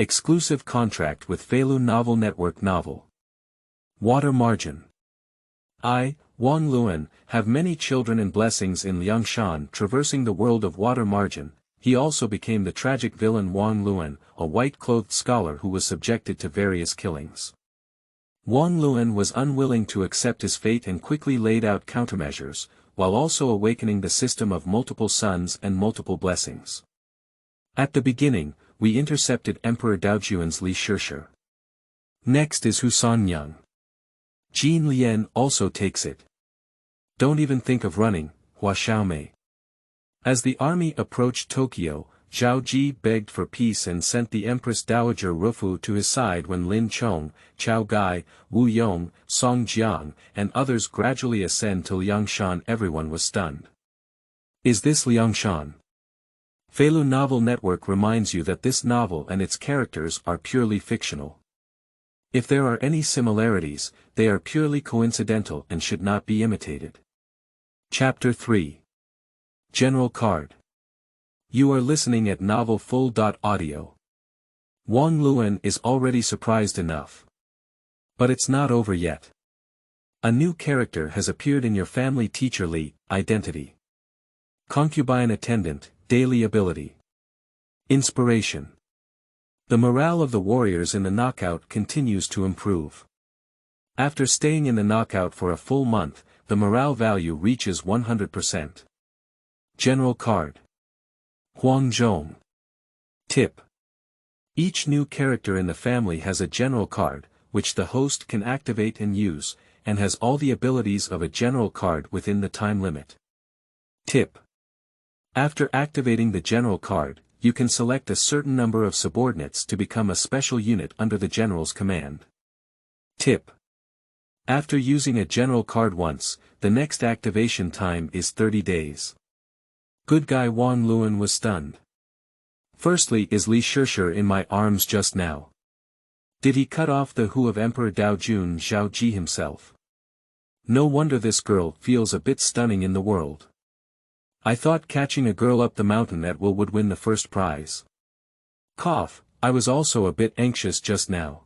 Exclusive contract with Feilu Novel Network Novel. Water margin. I, Wang Lun, have many children and blessings in Liangshan traversing the world of water margin. He also became the tragic villain Wang Lun, a white-clothed scholar who was subjected to various killings. Wang Lun was unwilling to accept his fate and quickly laid out countermeasures, while also awakening the system of multiple suns and multiple blessings. At the beginning, we intercepted Emperor Daojun's Li Shishi. Next is Hu Sanniang.Jin Lian also takes it. Don't even think of running, Hua Xiaomei. As the army approached Tokyo, Zhao Ji begged for peace and sent the Empress Dowager Roufu to his side when Lin Chong, Chao Gai, Yong, Song Jiang, and others gradually ascend till LiangshanEveryone was stunned. Is this Liangshan? Feilu Novel Network reminds you that this novel and its characters are purely fictional. If there are any similarities, they are purely coincidental and should not be imitated. Chapter 3. General Card. You are listening at Novel Full.audio. Wang Lun is already surprised enough. But it's not over yet. A new character has appeared in your family teacher Li, identity. Concubine attendant, daily ability. Inspiration. The morale of the warriors in the knockout continues to improve. After staying in the knockout for a full month, the morale value reaches 100%. General Card. Huang Zhong. Tip. Each new character in the family has a general card, which the host can activate and use, and has all the abilities of a general card within the time limit. Tip. After activating the general card, you can select a certain number of subordinates to become a special unit under the general's command. Tip. After using a general card once, the next activation time is 30 days. Good guy Wang Lun was stunned. Firstly, is Li Shishi in my arms just now? Did he cut off the Hu of Emperor Daojun Zhao Ji himself? No wonder this girl feels a bit stunning in the world. I thought catching a girl up the mountain at will would win the first prize. Cough, I was also a bit anxious just now.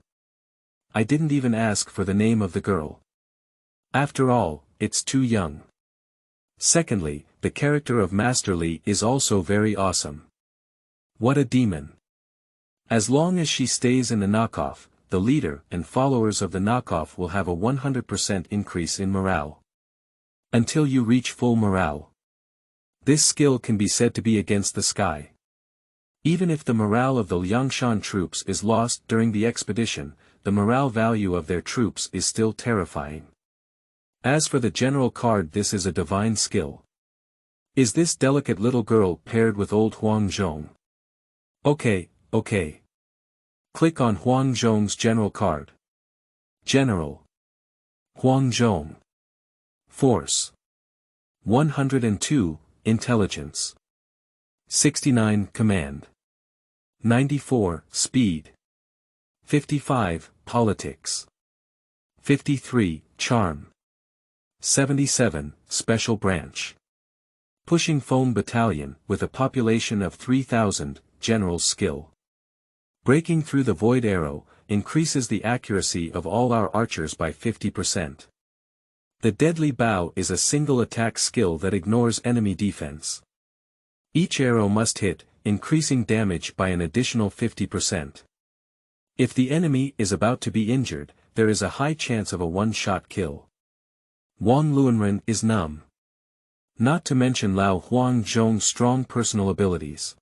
I didn't even ask for the name of the girl. After all, it's too young. Secondly, the character of Master Li is also very awesome. What a demon. As long as she stays in the knockoff, the leader and followers of the knockoff will have a 100% increase in morale. Until you reach full morale. This skill can be said to be against the sky. Even if the morale of the Liangshan troops is lost during the expedition, the morale value of their troops is still terrifying. As for the general card, this is a divine skill. Is this delicate little girl paired with old Huang Zhong? Okay. Click on Huang Zhong's general card. General. Huang Zhong. Force. 102, Intelligence. 69, Command. 94, Speed. 55, Politics. 53, Charm. 77, Special Branch. Pushing Foam Battalion, with a population of 3,000, General Skill. Breaking through the Void Arrow, increases the accuracy of all our archers by 50%. The Deadly Bow is a single attack skill that ignores enemy defense. Each arrow must hit, increasing damage by an additional 50%. If the enemy is about to be injured, there is a high chance of a one-shot kill. Wang Lun is numb. Not to mention Lao Huang Zhong's strong personal abilities.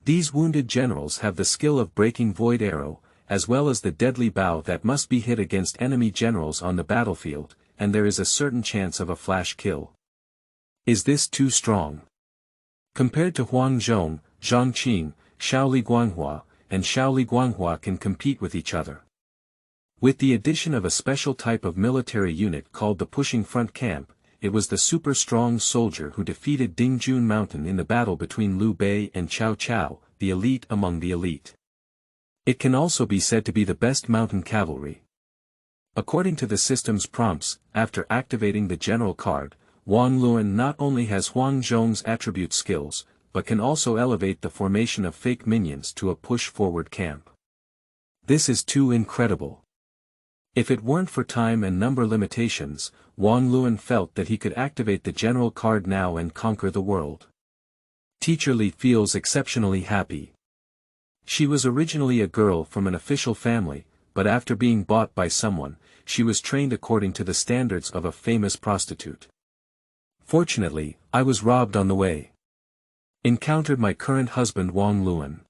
These wounded generals have the skill of breaking Void Arrow, as well as the Deadly Bow that must be hit against enemy generals on the battlefield, and there is a certain chance of a flash kill. Is this too strong? Compared to Huang Zhong, Zhang Qing, Shaoli Guanghua, and Shaoli Guanghua can compete with each other. With the addition of a special type of military unit called the Pushing Front Camp, it was the super strong soldier who defeated Dingjun Mountain in the battle between Liu Bei and Cao Cao, the elite among the elite. It can also be said to be the best mountain cavalry. According to the system's prompts, after activating the general card, Wang Lun not only has Huang Zhong's attribute skills, but can also elevate the formation of fake minions to a push-forward camp. This is too incredible. If it weren't for time and number limitations, Wang Lun felt that he could activate the general card now and conquer the world. Teacher Li feels exceptionally happy. She was originally a girl from an official family, but after being bought by someone, she was trained according to the standards of a famous prostitute. Fortunately, I was robbed on the way. Encountered my current husband Wang Lun.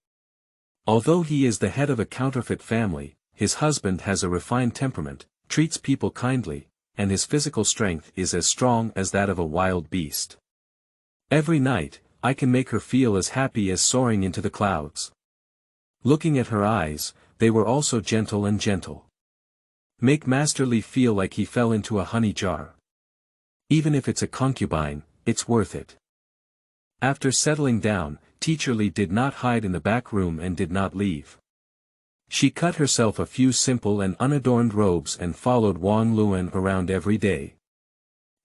Although he is the head of a counterfeit family, his husband has a refined temperament, treats people kindly, and his physical strength is as strong as that of a wild beast. Every night, I can make her feel as happy as soaring into the clouds. Looking at her eyes, they were also gentle and gentle. Make Master Li feel like he fell into a honey jar. Even if it's a concubine, it's worth it. After settling down, Teacher Li did not hide in the back room and did not leave. She cut herself a few simple and unadorned robes and followed Wang Lun around every day.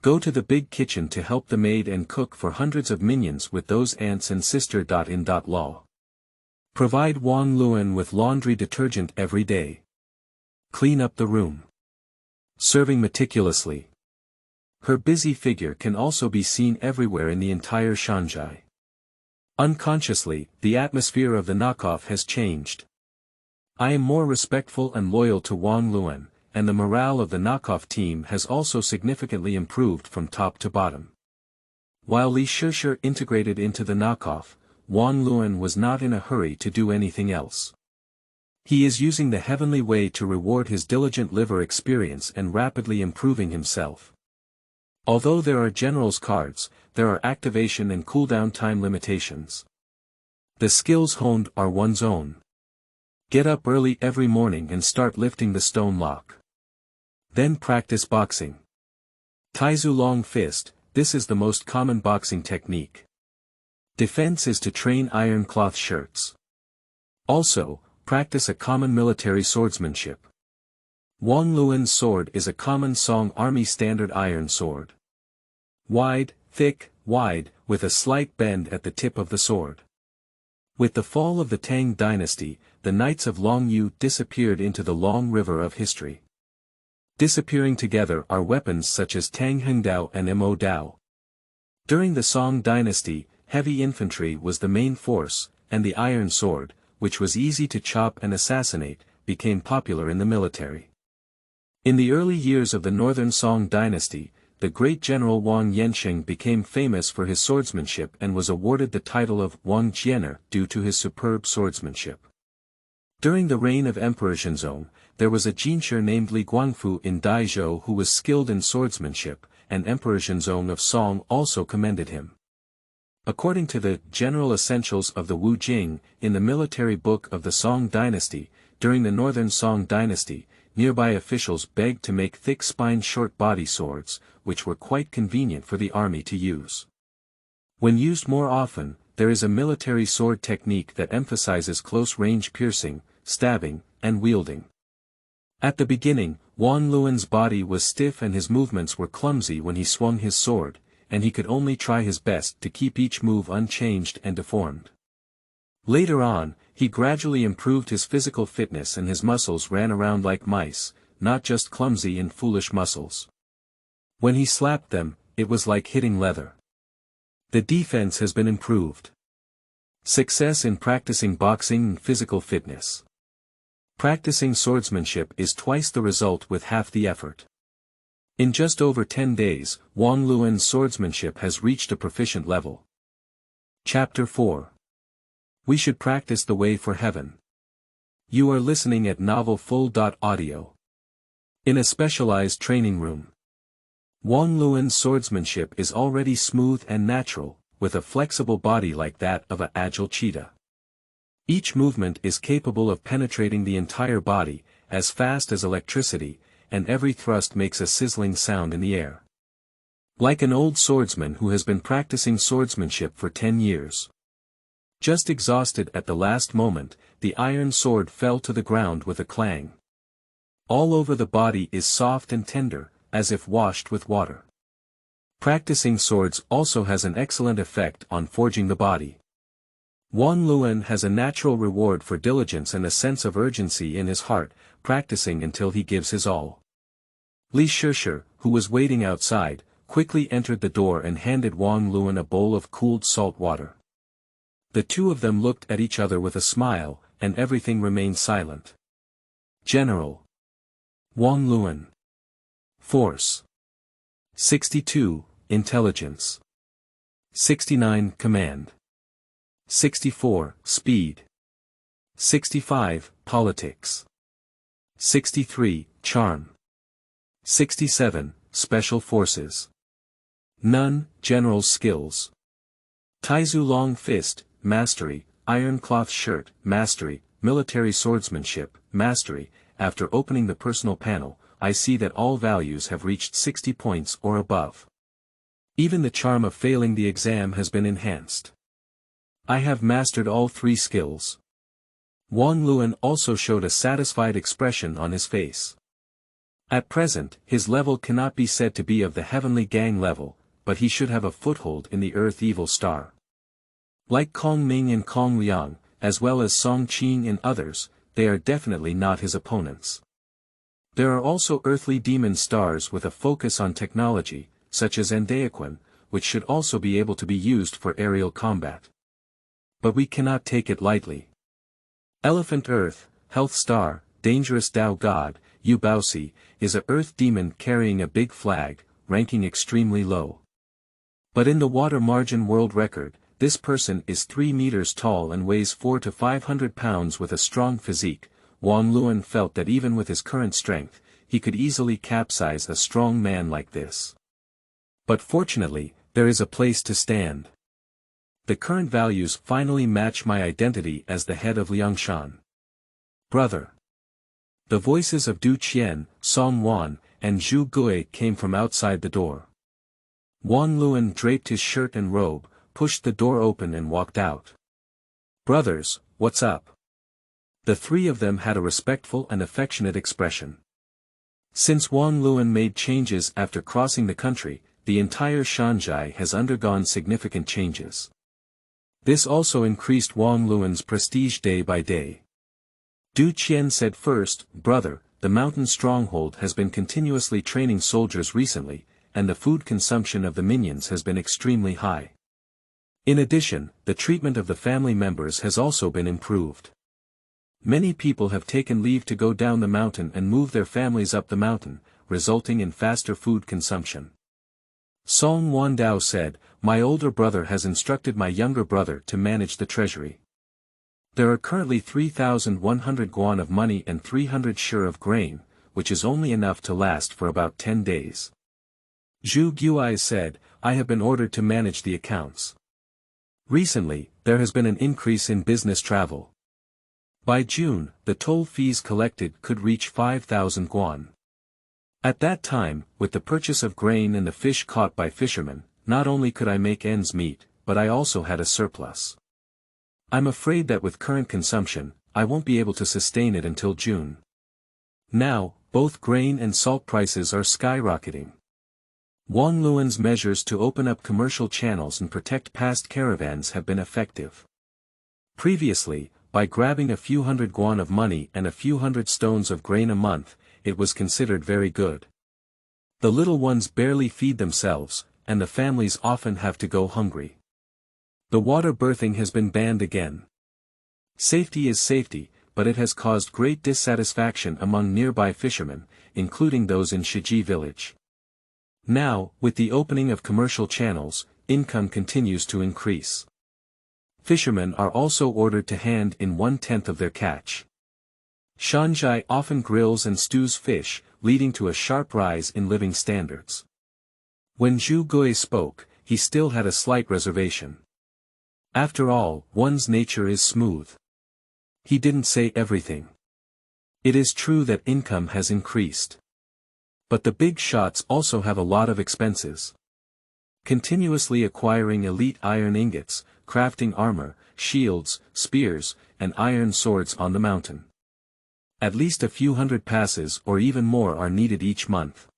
Go to the big kitchen to help the maid and cook for hundreds of minions with those aunts and sister.In.Law. Provide Wang Lun with laundry detergent every day. Clean up the room. Serving meticulously. Her busy figure can also be seen everywhere in the entire Shanghai. Unconsciously, the atmosphere of the knockoff has changed. I am more respectful and loyal to Wang Lun, and the morale of the knockoff team has also significantly improved from top to bottom. While Li Shishi integrated into the knockoff, Wang Lun was not in a hurry to do anything else. He is using the heavenly way to reward his diligent liver experience and rapidly improving himself. Although there are general's cards, there are activation and cooldown time limitations. The skills honed are one's own. Get up early every morning and start lifting the stone lock. Then practice boxing. Taizu long fist, this is the most common boxing technique. Defense is to train iron cloth shirts. Also, practice a common military swordsmanship. Wang Lun's sword is a common Song army standard iron sword. Wide, thick, wide, with a slight bend at the tip of the sword. With the fall of the Tang dynasty, the knights of Longyu disappeared into the long river of history. Disappearing together are weapons such as Tang Hengdao and Mo Dao. During the Song dynasty, heavy infantry was the main force, and the iron sword, which was easy to chop and assassinate, became popular in the military. In the early years of the Northern Song dynasty, the great general Wang Yansheng became famous for his swordsmanship and was awarded the title of Wang Jianer due to his superb swordsmanship. During the reign of Emperor Zhenzong, there was a jinshi named Li Guangfu in Daizhou who was skilled in swordsmanship, and Emperor Zhenzong of Song also commended him. According to the General Essentials of the Wu Jing, in the military book of the Song dynasty, during the Northern Song dynasty, nearby officials begged to make thick-spined short-body swords, which were quite convenient for the army to use. When used more often, there is a military sword technique that emphasizes close-range piercing, stabbing, and wielding. At the beginning, Wang Lun's body was stiff and his movements were clumsy when he swung his sword, and he could only try his best to keep each move unchanged and deformed. Later on, he gradually improved his physical fitness and his muscles ran around like mice, not just clumsy and foolish muscles. When he slapped them, it was like hitting leather. The defense has been improved. Success in practicing boxing and physical fitness. Practicing swordsmanship is twice the result with half the effort. In just over 10 days, Wang Lun's swordsmanship has reached a proficient level. Chapter 4. We should practice the way for heaven. You are listening at Novel Full.audio. In a specialized training room. Wang Lun's swordsmanship is already smooth and natural, with a flexible body like that of an agile cheetah. Each movement is capable of penetrating the entire body, as fast as electricity, and every thrust makes a sizzling sound in the air. Like an old swordsman who has been practicing swordsmanship for 10 years. Just exhausted at the last moment, the iron sword fell to the ground with a clang. All over the body is soft and tender, as if washed with water. Practicing swords also has an excellent effect on forging the body. Wang Lun has a natural reward for diligence and a sense of urgency in his heart, practicing until he gives his all. Li Shishi, who was waiting outside, quickly entered the door and handed Wang Lun a bowl of cooled salt water. The two of them looked at each other with a smile, and everything remained silent. General. Wang Lun. Force. 62, Intelligence. 69, Command. 64, Speed. 65, Politics. 63, Charm. 67, Special Forces. None, General's Skills. Taizu Long Fist, Mastery, Iron Cloth Shirt, Mastery, Military Swordsmanship, Mastery. After opening the personal panel, I see that all values have reached 60 points or above. Even the charm of failing the exam has been enhanced. I have mastered all 3 skills. Wang Lun also showed a satisfied expression on his face. At present, his level cannot be said to be of the heavenly gang level, but he should have a foothold in the earth evil star. Like Kong Ming and Kong Liang, as well as Song Qing and others, they are definitely not his opponents. There are also earthly demon stars with a focus on technology, such as sideWhen, which should also be able to be used for aerial combat. But we cannot take it lightly. Elephant Earth, Health Star, Dangerous Tao God, Yu Baosi, is a earth demon carrying a big flag, ranking extremely low. But in the water margin world record, this person is 3 meters tall and weighs 400 to 500 pounds with a strong physique. Wang Lun felt that even with his current strength, he could easily capsize a strong man like this. But fortunately, there is a place to stand. The current values finally match my identity as the head of Liangshan. Brother. The voices of Du Qian, Song Wan, and Zhu Gui came from outside the door. Wang Lun draped his shirt and robe, pushed the door open and walked out. Brothers, what's up? The 3 of them had a respectful and affectionate expression. Since Wang Lun made changes after crossing the country, the entire Shanzhai has undergone significant changes. This also increased Wang Lun's prestige day by day. Du Qian said first, brother, the mountain stronghold has been continuously training soldiers recently, and the food consumption of the minions has been extremely high. In addition, the treatment of the family members has also been improved. Many people have taken leave to go down the mountain and move their families up the mountain, resulting in faster food consumption. Song Wandao said, my older brother has instructed my younger brother to manage the treasury. There are currently 3,100 guan of money and 300 shur of grain, which is only enough to last for about 10 days. Zhu Gui said, I have been ordered to manage the accounts. Recently, there has been an increase in business travel. By June, the toll fees collected could reach 5,000 guan. At that time, with the purchase of grain and the fish caught by fishermen, not only could I make ends meet, but I also had a surplus. I'm afraid that with current consumption, I won't be able to sustain it until June. Now, both grain and salt prices are skyrocketing. Wang Lun's measures to open up commercial channels and protect past caravans have been effective. Previously, by grabbing a few hundred guan of money and a few hundred stones of grain a month, it was considered very good. The little ones barely feed themselves, and the families often have to go hungry. The water birthing has been banned again. Safety is safety, but it has caused great dissatisfaction among nearby fishermen, including those in Shiji village. Now, with the opening of commercial channels, income continues to increase. Fishermen are also ordered to hand in 1/10 of their catch. Shanzhai often grills and stews fish, leading to a sharp rise in living standards. When Zhu Gui spoke, he still had a slight reservation. After all, one's nature is smooth. He didn't say everything. It is true that income has increased. But the big shots also have a lot of expenses. Continuously acquiring elite iron ingots, crafting armor, shields, spears, and iron swords on the mountain. At least a few hundred passes or even more are needed each month.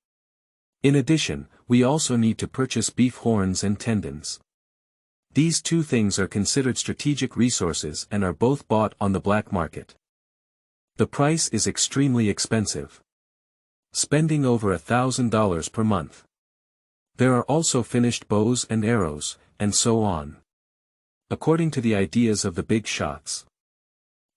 In addition, we also need to purchase beef horns and tendons. These two things are considered strategic resources and are both bought on the black market. The price is extremely expensive. Spending over $1,000 per month. There are also finished bows and arrows, and so on. According to the ideas of the big shots.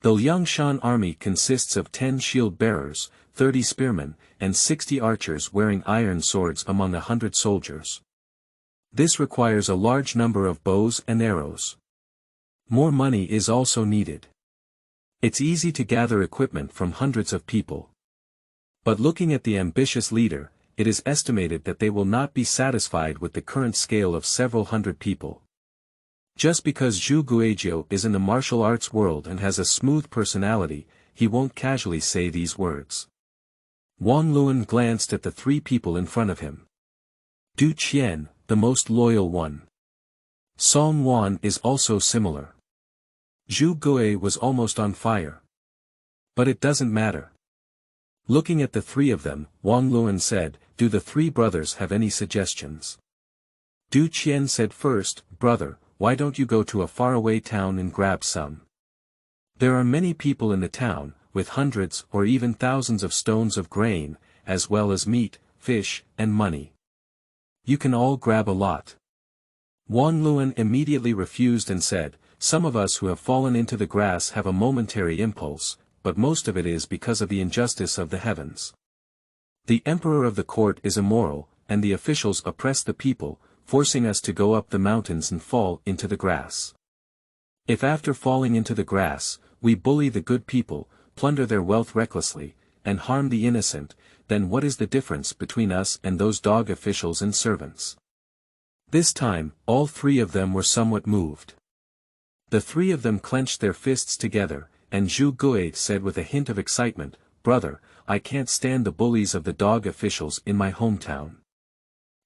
The Liangshan army consists of 10 shield-bearers, 30 spearmen, and 60 archers wearing iron swords among 100 soldiers. This requires a large number of bows and arrows. More money is also needed. It's easy to gather equipment from hundreds of people. But looking at the ambitious leader, it is estimated that they will not be satisfied with the current scale of several hundred people. Just because Zhu Guizhou is in the martial arts world and has a smooth personality, he won't casually say these words. Wang Lun glanced at the three people in front of him. Du Qian, the most loyal one. Song Wan is also similar. Zhu Gui was almost on fire. But it doesn't matter. Looking at the three of them, Wang Lun said, "Do the three brothers have any suggestions?" Du Qian said first, "Brother, why don't you go to a faraway town and grab some? There are many people in the town, with hundreds or even thousands of stones of grain, as well as meat, fish, and money. You can all grab a lot." Wang Lun immediately refused and said, "Some of us who have fallen into the grass have a momentary impulse, but most of it is because of the injustice of the heavens. The emperor of the court is immoral, and the officials oppress the people, forcing us to go up the mountains and fall into the grass. If after falling into the grass, we bully the good people, plunder their wealth recklessly, and harm the innocent, then what is the difference between us and those dog officials and servants?" This time, all three of them were somewhat moved. The three of them clenched their fists together, and Zhu Gui said with a hint of excitement, "Brother, I can't stand the bullies of the dog officials in my hometown.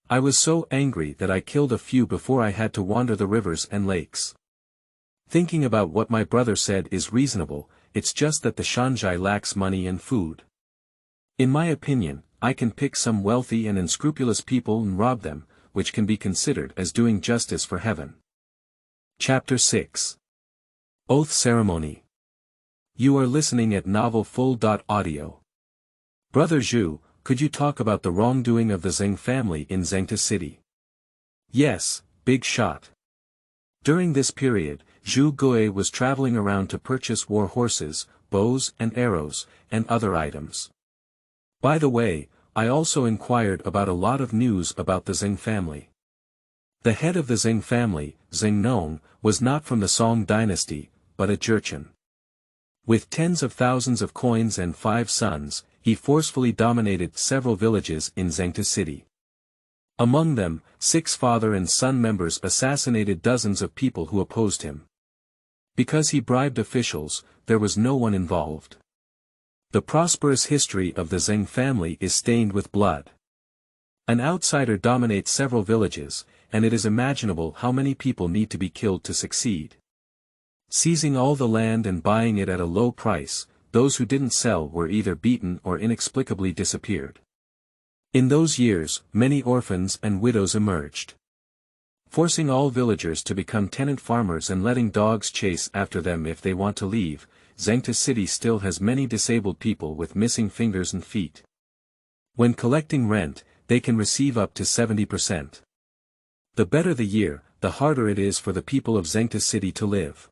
I was so angry that I killed a few before I had to wander the rivers and lakes. Thinking about what my brother said is reasonable, it's just that the Shanzhai lacks money and food. In my opinion, I can pick some wealthy and unscrupulous people and rob them, which can be considered as doing justice for heaven." Chapter 6. Oath Ceremony. You are listening at Novel Full.audio. Brother Zhu, could you talk about the wrongdoing of the Zeng family in Zengtou City? Yes, big shot. During this period, Zhu Gui was traveling around to purchase war horses, bows and arrows, and other items. By the way, I also inquired about a lot of news about the Zeng family. The head of the Zeng family, Zengnou, was not from the Song dynasty, but a Jurchen. With tens of thousands of coins and 5 sons, he forcefully dominated several villages in Zengtou City. Among them, 6 father and son members assassinated dozens of people who opposed him. Because he bribed officials, there was no one involved. The prosperous history of the Zeng family is stained with blood. An outsider dominates several villages, and it is imaginable how many people need to be killed to succeed. Seizing all the land and buying it at a low price, those who didn't sell were either beaten or inexplicably disappeared. In those years, many orphans and widows emerged. Forcing all villagers to become tenant farmers and letting dogs chase after them if they want to leave, Zengtou City still has many disabled people with missing fingers and feet. When collecting rent, they can receive up to 70%. The better the year, the harder it is for the people of Zengtou City to live.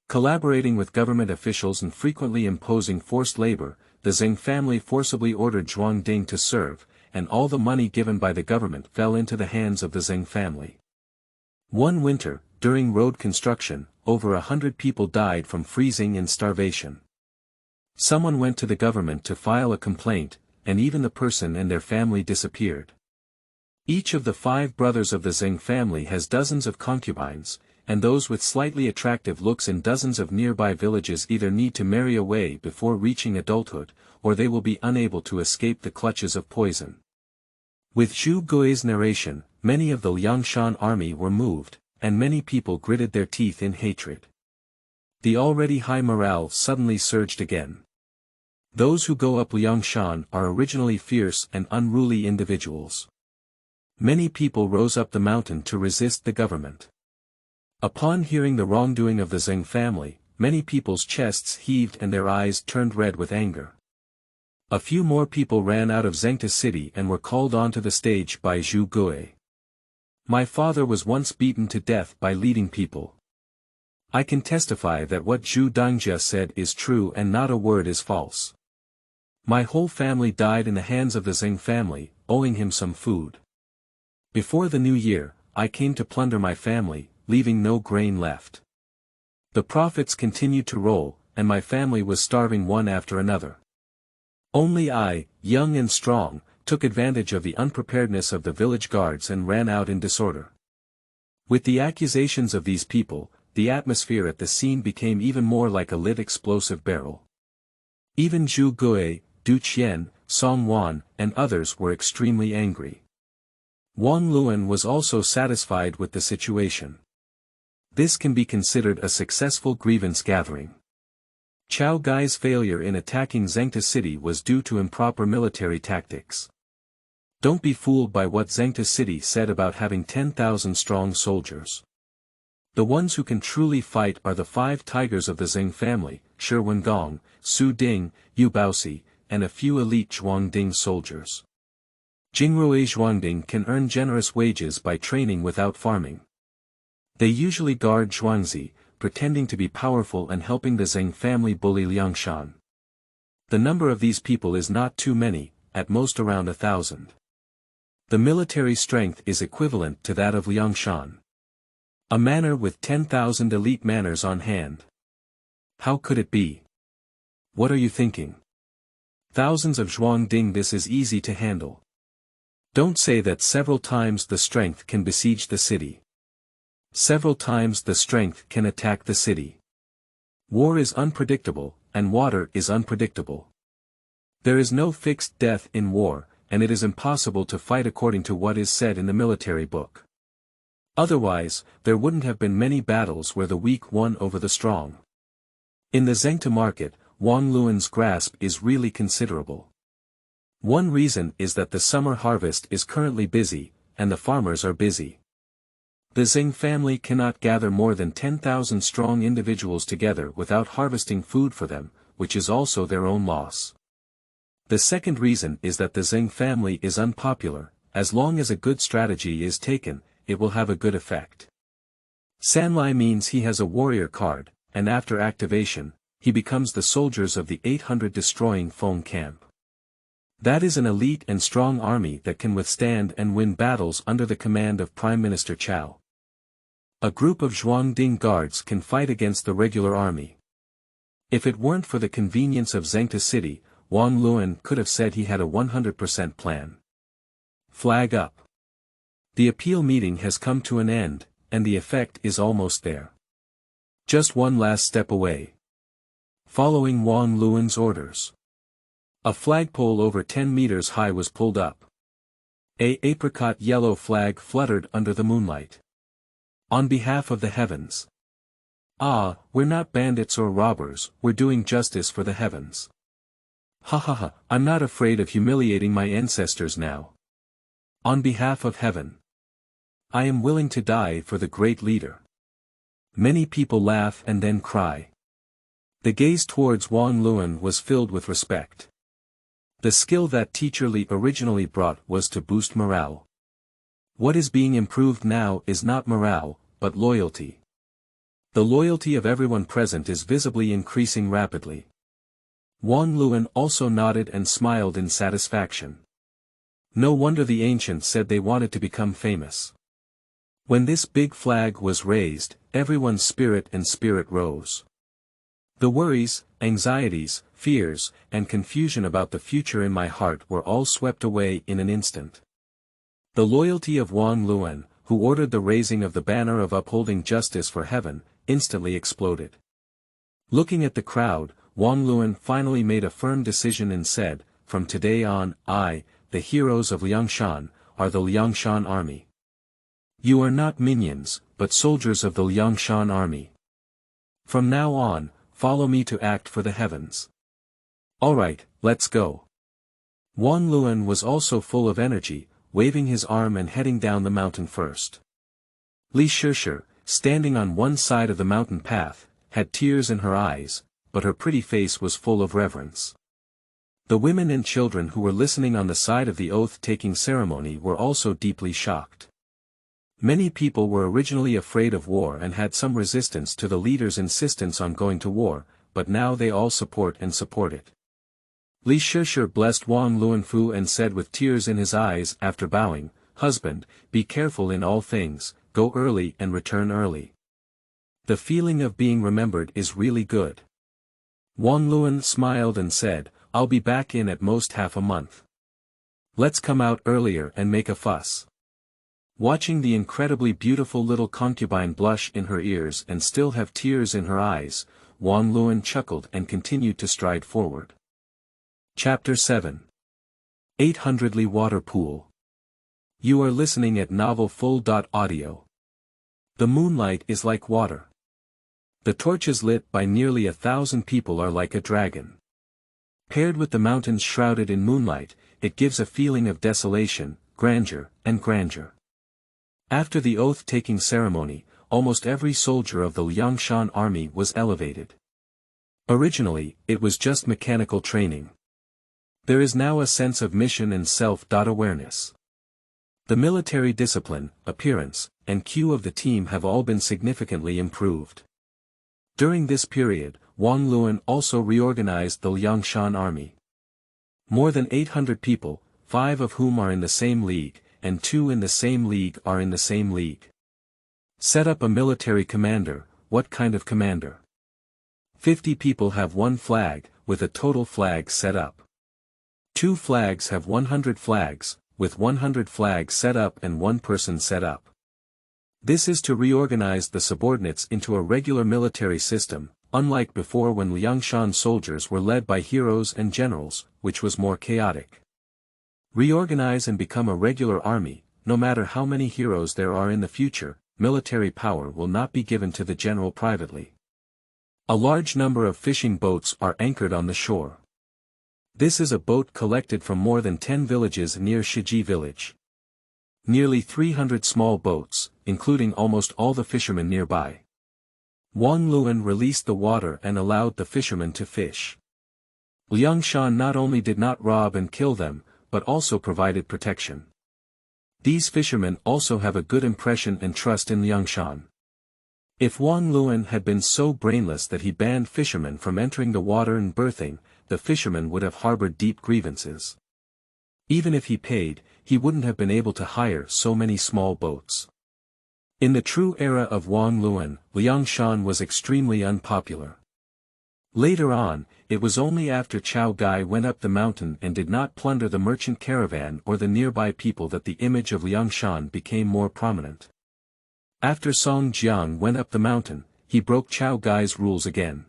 Collaborating with government officials and frequently imposing forced labor, the Zeng family forcibly ordered Zhuang Ding to serve, and all the money given by the government fell into the hands of the Zeng family. One winter, during road construction, over 100 people died from freezing and starvation. Someone went to the government to file a complaint, and even the person and their family disappeared. Each of the 5 brothers of the Zeng family has dozens of concubines, and those with slightly attractive looks in dozens of nearby villages either need to marry away before reaching adulthood, or they will be unable to escape the clutches of poison. With Zhu Gui's narration, many of the Liangshan army were moved, and many people gritted their teeth in hatred. The already high morale suddenly surged again. Those who go up Liangshan are originally fierce and unruly individuals. Many people rose up the mountain to resist the government. Upon hearing the wrongdoing of the Zeng family, many people's chests heaved and their eyes turned red with anger. A few more people ran out of Zengtou city and were called onto the stage by Zhu Gui. My father was once beaten to death by leading people. I can testify that what Zhu Dongjia said is true and not a word is false. My whole family died in the hands of the Zeng family, owing him some food. Before the new year, I came to plunder my family, leaving no grain left. The profits continued to roll, and my family was starving one after another. Only I, young and strong, took advantage of the unpreparedness of the village guards and ran out in disorder. With the accusations of these people, the atmosphere at the scene became even more like a lit explosive barrel. Even Zhu Gui, Du Qian, Song Wan, and others were extremely angry. Wang Lun was also satisfied with the situation. This can be considered a successful grievance gathering. Chao Gai's failure in attacking Zengtou city was due to improper military tactics. Don't be fooled by what Zengtou city said about having 10,000 strong soldiers. The ones who can truly fight are the 5 tigers of the Zeng family, Shi Wengong, Su Ding, Yu Baoxi, and a few elite Zhuangding soldiers. Jingrui Zhuangding can earn generous wages by training without farming. They usually guard Zhuangzi, pretending to be powerful and helping the Zeng family bully Liangshan. The number of these people is not too many, at most around 1,000. The military strength is equivalent to that of Liangshan. A manor with 10,000 elite manors on hand. How could it be? What are you thinking? Thousands of Zhuangding. This is easy to handle. Don't say that several times the strength can besiege the city. Several times the strength can attack the city. War is unpredictable, and water is unpredictable. There is no fixed death in war, and it is impossible to fight according to what is said in the military book. Otherwise, there wouldn't have been many battles where the weak won over the strong. In the Zengtou market, Wang Lun's grasp is really considerable. One reason is that the summer harvest is currently busy, and the farmers are busy. The Zeng family cannot gather more than 10,000 strong individuals together without harvesting food for them, which is also their own loss. The second reason is that the Zeng family is unpopular. As long as a good strategy is taken, it will have a good effect. Sanlai means he has a warrior card, and after activation, he becomes the soldiers of the 800 destroying Feng camp. That is an elite and strong army that can withstand and win battles under the command of Prime Minister Chao. A group of Zhuangding guards can fight against the regular army. If it weren't for the convenience of Zengtou city, Wang Lun could have said he had a 100% plan. Flag up. The appeal meeting has come to an end, and the effect is almost there. Just one last step away. Following Wang Lun's orders. A flagpole over 10 meters high was pulled up. A apricot yellow flag fluttered under the moonlight. On behalf of the heavens. Ah, we're not bandits or robbers, we're doing justice for the heavens. Ha ha ha, I'm not afraid of humiliating my ancestors now. On behalf of heaven. I am willing to die for the great leader. Many people laugh and then cry. The gaze towards Wang Lun was filled with respect. The skill that Teacher Li originally brought was to boost morale. What is being improved now is not morale, but loyalty. The loyalty of everyone present is visibly increasing rapidly. Wang Lun also nodded and smiled in satisfaction. No wonder the ancients said they wanted to become famous. When this big flag was raised, everyone's spirit rose. The worries, anxieties, fears, and confusion about the future in my heart were all swept away in an instant. The loyalty of Wang Lun, who ordered the raising of the banner of upholding justice for heaven, instantly exploded. Looking at the crowd, Wang Lun finally made a firm decision and said, "From today on, I, the heroes of Liangshan, are the Liangshan army. You are not minions, but soldiers of the Liangshan army. From now on, follow me to act for the heavens. Alright, let's go." Wang Lun was also full of energy, waving his arm and heading down the mountain first. Li Shishi, standing on one side of the mountain path, had tears in her eyes, but her pretty face was full of reverence. The women and children who were listening on the side of the oath-taking ceremony were also deeply shocked. Many people were originally afraid of war and had some resistance to the leader's insistence on going to war, but now they all support it. Li Shishi blessed Wang Lun and said with tears in his eyes after bowing, "Husband, be careful in all things, go early and return early. The feeling of being remembered is really good." Wang Lun smiled and said, "I'll be back in at most half a month. Let's come out earlier and make a fuss." Watching the incredibly beautiful little concubine blush in her ears and still have tears in her eyes, Wang Lun chuckled and continued to stride forward. Chapter 7. 800 Water Pool. You are listening at Novel Full.audio. The moonlight is like water. The torches lit by nearly 1,000 people are like a dragon. Paired with the mountains shrouded in moonlight, it gives a feeling of desolation, grandeur. After the oath-taking ceremony, almost every soldier of the Liangshan army was elevated. Originally, it was just mechanical training. There is now a sense of mission and self-awareness. The military discipline, appearance, and cue of the team have all been significantly improved. During this period, Wang Lun also reorganized the Liangshan army. More than 800 people, 5 of whom are in the same league, and 2 in the same league are in the same league. Set up a military commander. What kind of commander? 50 people have 1 flag, with a total flag set up. 2 flags have 100 flags, with 100 flags set up and 1 person set up. This is to reorganize the subordinates into a regular military system, unlike before when Liangshan soldiers were led by heroes and generals, which was more chaotic. Reorganize and become a regular army. No matter how many heroes there are in the future, military power will not be given to the general privately. A large number of fishing boats are anchored on the shore. This is a boat collected from more than 10 villages near Shishi village. Nearly 300 small boats, including almost all the fishermen nearby. Wang Lun released the water and allowed the fishermen to fish. Liangshan not only did not rob and kill them, but also provided protection. These fishermen also have a good impression and trust in Liangshan. If Wang Lun had been so brainless that he banned fishermen from entering the water and berthing, the fishermen would have harbored deep grievances. Even if he paid, he wouldn't have been able to hire so many small boats. In the true era of Wang Lun, Liangshan was extremely unpopular. Later on, it was only after Chao Gai went up the mountain and did not plunder the merchant caravan or the nearby people that the image of Liangshan became more prominent. After Song Jiang went up the mountain, he broke Chao Gai's rules again.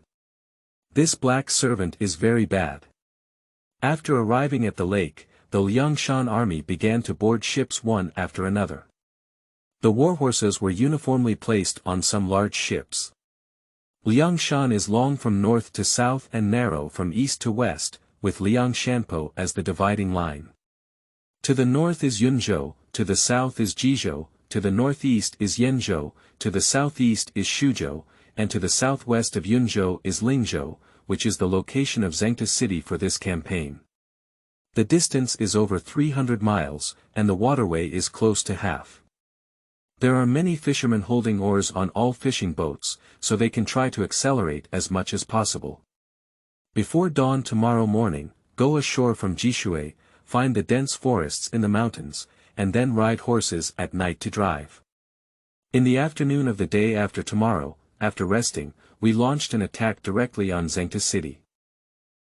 This black servant is very bad. After arriving at the lake, the Liangshan army began to board ships one after another. The warhorses were uniformly placed on some large ships. Liangshan is long from north to south and narrow from east to west, with Liangshanpo as the dividing line. To the north is Yunzhou, to the south is Jizhou, to the northeast is Yenzhou, to the southeast is Shuzhou, and to the southwest of Yunzhou is Lingzhou, which is the location of Zengtou city for this campaign. The distance is over 300 miles, and the waterway is close to half. There are many fishermen holding oars on all fishing boats, so they can try to accelerate as much as possible. Before dawn tomorrow morning, go ashore from Jishui, find the dense forests in the mountains, and then ride horses at night to drive. In the afternoon of the day after tomorrow, after resting, we launched an attack directly on Zengtou city.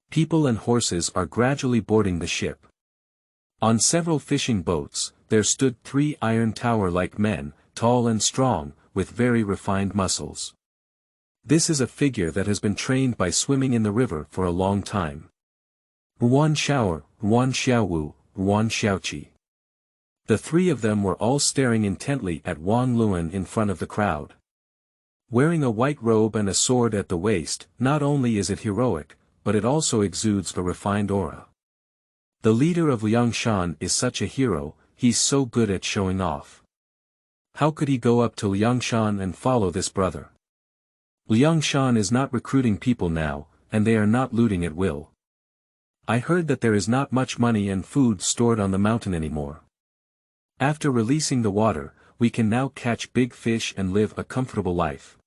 People and horses are gradually boarding the ship. On several fishing boats, there stood 3 iron tower-like men, tall and strong, with very refined muscles. This is a figure that has been trained by swimming in the river for a long time. Ruan Xiao, Ruan Xiaowu, Ruan Xiaoqi. The 3 of them were all staring intently at Wang Lun in front of the crowd. Wearing a white robe and a sword at the waist, not only is it heroic, but it also exudes a refined aura. The leader of Liangshan is such a hero, he's so good at showing off. How could he go up to Liangshan and follow this brother? Liangshan is not recruiting people now, and they are not looting at will. I heard that there is not much money and food stored on the mountain anymore. After releasing the water, we can now catch big fish and live a comfortable life.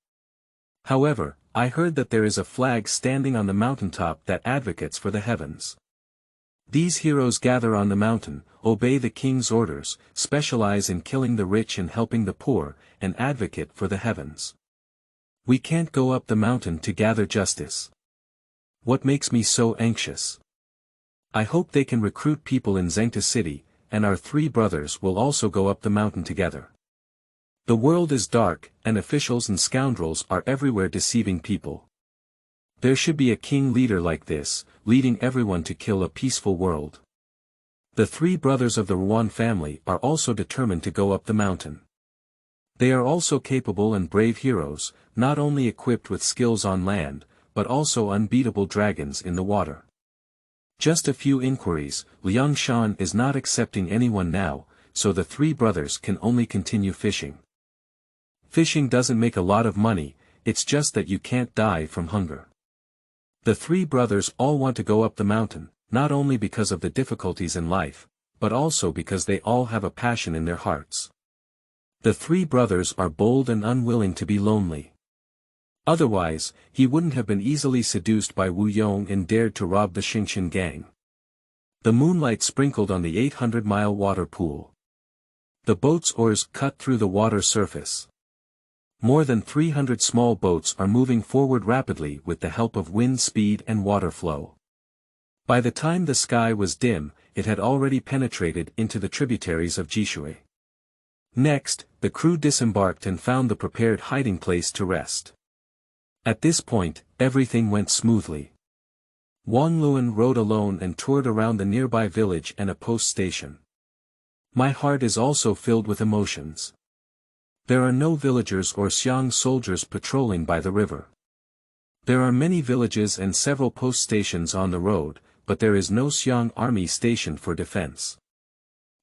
However, I heard that there is a flag standing on the mountaintop that advocates for the heavens. These heroes gather on the mountain, obey the king's orders, specialize in killing the rich and helping the poor, and advocate for the heavens. We can't go up the mountain to gather justice. What makes me so anxious? I hope they can recruit people in Zengtou city, and our three brothers will also go up the mountain together. The world is dark, and officials and scoundrels are everywhere deceiving people. There should be a king leader like this, leading everyone to kill a peaceful world. The three brothers of the Ruan family are also determined to go up the mountain. They are also capable and brave heroes, not only equipped with skills on land, but also unbeatable dragons in the water. Just a few inquiries, Liangshan is not accepting anyone now, so the three brothers can only continue fishing. Fishing doesn't make a lot of money, it's just that you can't die from hunger. The three brothers all want to go up the mountain, not only because of the difficulties in life, but also because they all have a passion in their hearts. The three brothers are bold and unwilling to be lonely. Otherwise, he wouldn't have been easily seduced by Wu Yong and dared to rob the Xingqian gang. The moonlight sprinkled on the 800-mile water pool. The boat's oars cut through the water surface. More than 300 small boats are moving forward rapidly with the help of wind speed and water flow. By the time the sky was dim, it had already penetrated into the tributaries of Jishui. Next, the crew disembarked and found the prepared hiding place to rest. At this point, everything went smoothly. Wang Lun rode alone and toured around the nearby village and a post station. My heart is also filled with emotions. There are no villagers or Xiang soldiers patrolling by the river. There are many villages and several post stations on the road, but there is no Xiang army stationed for defense.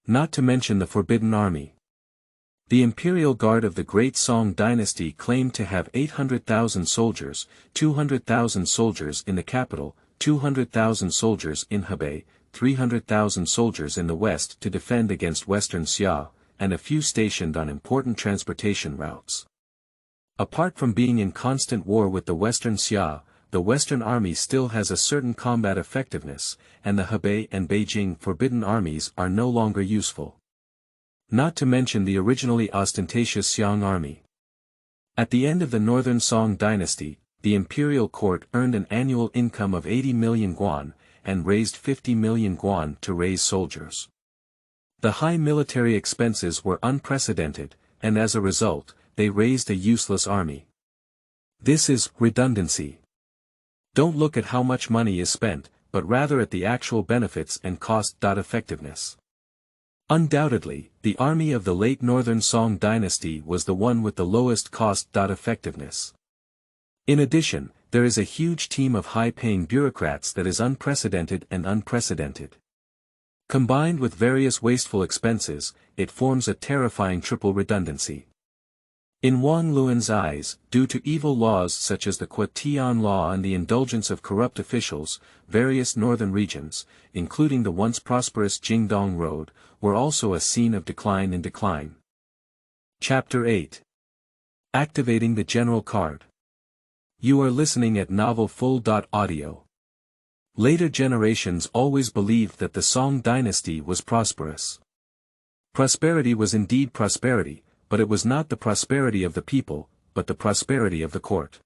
Not to mention the Forbidden Army. The Imperial Guard of the Great Song Dynasty claimed to have 800,000 soldiers, 200,000 soldiers in the capital, 200,000 soldiers in Hebei, 300,000 soldiers in the west to defend against Western Xia, and a few stationed on important transportation routes. Apart from being in constant war with the Western Xia, the Western Army still has a certain combat effectiveness, and the Hebei and Beijing Forbidden Armies are no longer useful. Not to mention the originally ostentatious Xiang Army. At the end of the Northern Song Dynasty, the imperial court earned an annual income of 80 million guan, and raised 50 million guan to raise soldiers. The high military expenses were unprecedented, and as a result, they raised a useless army. This is redundancy. Don't look at how much money is spent, but rather at the actual benefits and cost-effectiveness. Undoubtedly, the army of the late Northern Song Dynasty was the one with the lowest cost-effectiveness. In addition, there is a huge team of high-paying bureaucrats that is unprecedented and unprecedented. Combined with various wasteful expenses, it forms a terrifying triple redundancy. In Wang Lun's eyes, due to evil laws such as the Quotian law and the indulgence of corrupt officials, various northern regions, including the once prosperous Jingdong Road, were also a scene of decline in decline. Chapter 8. Activating the General Card. You are listening at Novel Full.audio. Later generations always believed that the Song dynasty was prosperous. Prosperity was indeed prosperity, but it was not the prosperity of the people, but the prosperity of the court.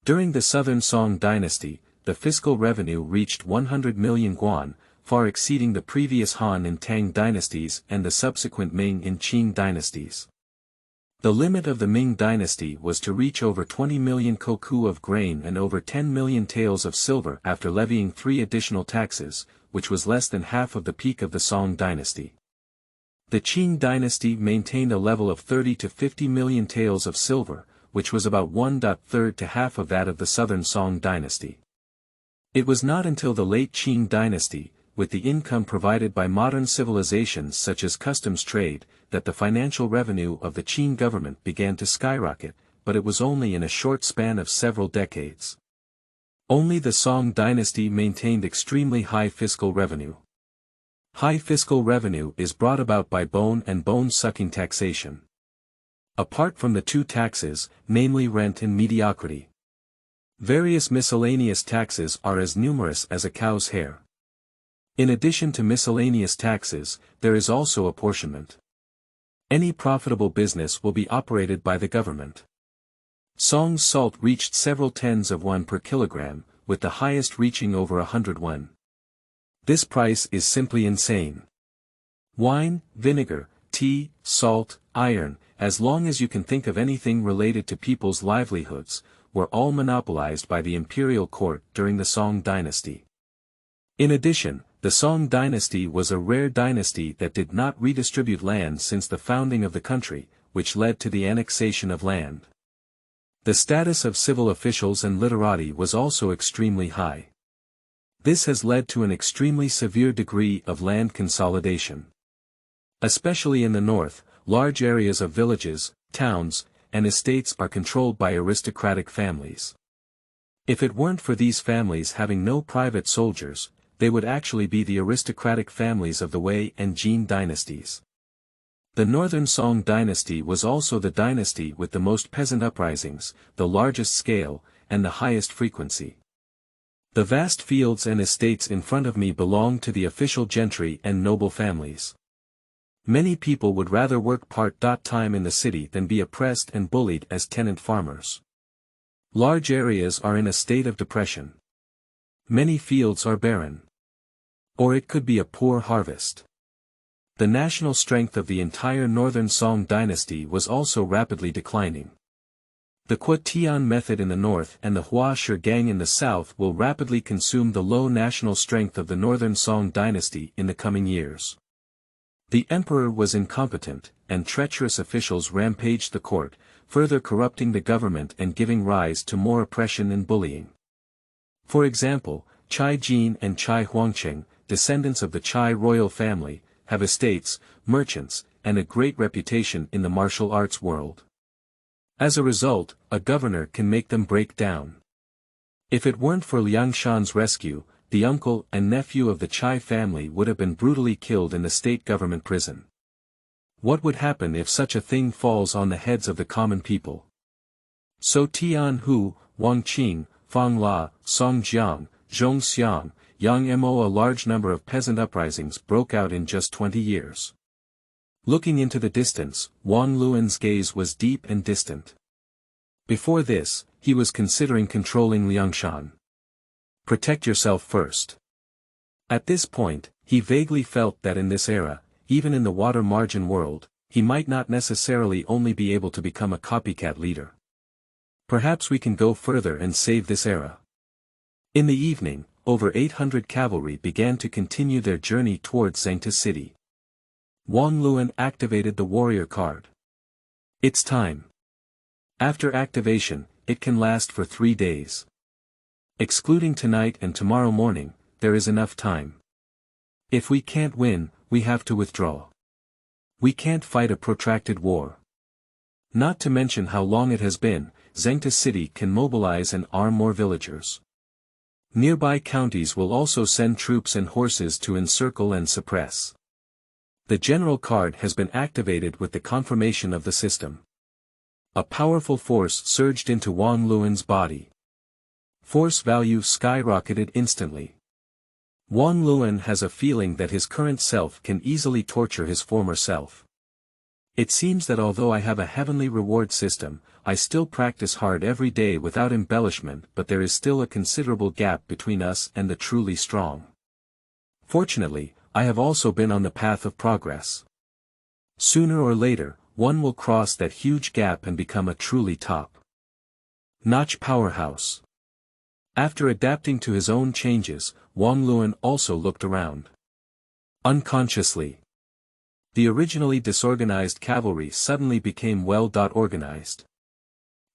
During the Southern Song dynasty, the fiscal revenue reached 100 million guan, far exceeding the previous Han and Tang dynasties and the subsequent Ming and Qing dynasties. The limit of the Ming dynasty was to reach over 20 million koku of grain and over 10 million taels of silver after levying 3 additional taxes, which was less than half of the peak of the Song dynasty. The Qing dynasty maintained a level of 30 to 50 million taels of silver, which was about 1/3 to half of that of the Southern Song dynasty. It was not until the late Qing dynasty, with the income provided by modern civilizations such as customs trade, that the financial revenue of the Qin government began to skyrocket, but it was only in a short span of several decades. Only the Song dynasty maintained extremely high fiscal revenue. High fiscal revenue is brought about by bone and bone-sucking taxation. Apart from the two taxes, namely rent and mediocrity, various miscellaneous taxes are as numerous as a cow's hair. In addition to miscellaneous taxes, there is also apportionment. Any profitable business will be operated by the government. Song's salt reached several tens of yuan per kilogram, with the highest reaching over 100 yuan. This price is simply insane. Wine, vinegar, tea, salt, iron, as long as you can think of anything related to people's livelihoods, were all monopolized by the imperial court during the Song dynasty. In addition, the Song dynasty was a rare dynasty that did not redistribute land since the founding of the country, which led to the annexation of land. The status of civil officials and literati was also extremely high. This has led to an extremely severe degree of land consolidation. Especially in the north, large areas of villages, towns, and estates are controlled by aristocratic families. If it weren't for these families having no private soldiers, they would actually be the aristocratic families of the Wei and Jin dynasties. The northern Song dynasty was also the dynasty with the most peasant uprisings, the largest scale, and the highest frequency. The vast fields and estates in front of me belong to the official gentry and noble families. Many people would rather work part-time in the city than be oppressed and bullied as tenant farmers. Large areas are in a state of depression. Many fields are barren. Or it could be a poor harvest. The national strength of the entire northern Song dynasty was also rapidly declining. The Quotian method in the north and the Hua Xiaomei in the south will rapidly consume the low national strength of the northern Song dynasty in the coming years. The emperor was incompetent, and treacherous officials rampaged the court, further corrupting the government and giving rise to more oppression and bullying. For example, Cai Jin and Cai Huangcheng, descendants of the Cai royal family, have estates, merchants, and a great reputation in the martial arts world. As a result, a governor can make them break down. If it weren't for Liangshan's rescue, the uncle and nephew of the Cai family would have been brutally killed in the state government prison. What would happen if such a thing falls on the heads of the common people? So Tian Hu, Wang Qing, Fang La, Song Jiang, Zhong Xiang, Yang Mo. A large number of peasant uprisings broke out in just 20 years. Looking into the distance, Wang Lun's gaze was deep and distant. Before this, he was considering controlling Liangshan. Protect yourself first. At this point, he vaguely felt that in this era, even in the water margin world, he might not necessarily only be able to become a copycat leader. Perhaps we can go further and save this era. In the evening, over 800 cavalry began to continue their journey towards Zengtou city. Wang Lun activated the warrior card. It's time. After activation, it can last for 3 days. Excluding tonight and tomorrow morning, there is enough time. If we can't win, we have to withdraw. We can't fight a protracted war. Not to mention how long it has been, Zengtou city can mobilize and arm more villagers. Nearby counties will also send troops and horses to encircle and suppress. The general card has been activated with the confirmation of the system. A powerful force surged into Wang Lun's body. Force value skyrocketed instantly. Wang Lun has a feeling that his current self can easily torture his former self. It seems that although I have a heavenly reward system, I still practice hard every day without embellishment, but there is still a considerable gap between us and the truly strong. Fortunately, I have also been on the path of progress. Sooner or later, one will cross that huge gap and become a truly top-notch powerhouse. After adapting to his own changes, Wang Lun also looked around. Unconsciously, the originally disorganized cavalry suddenly became well-organized.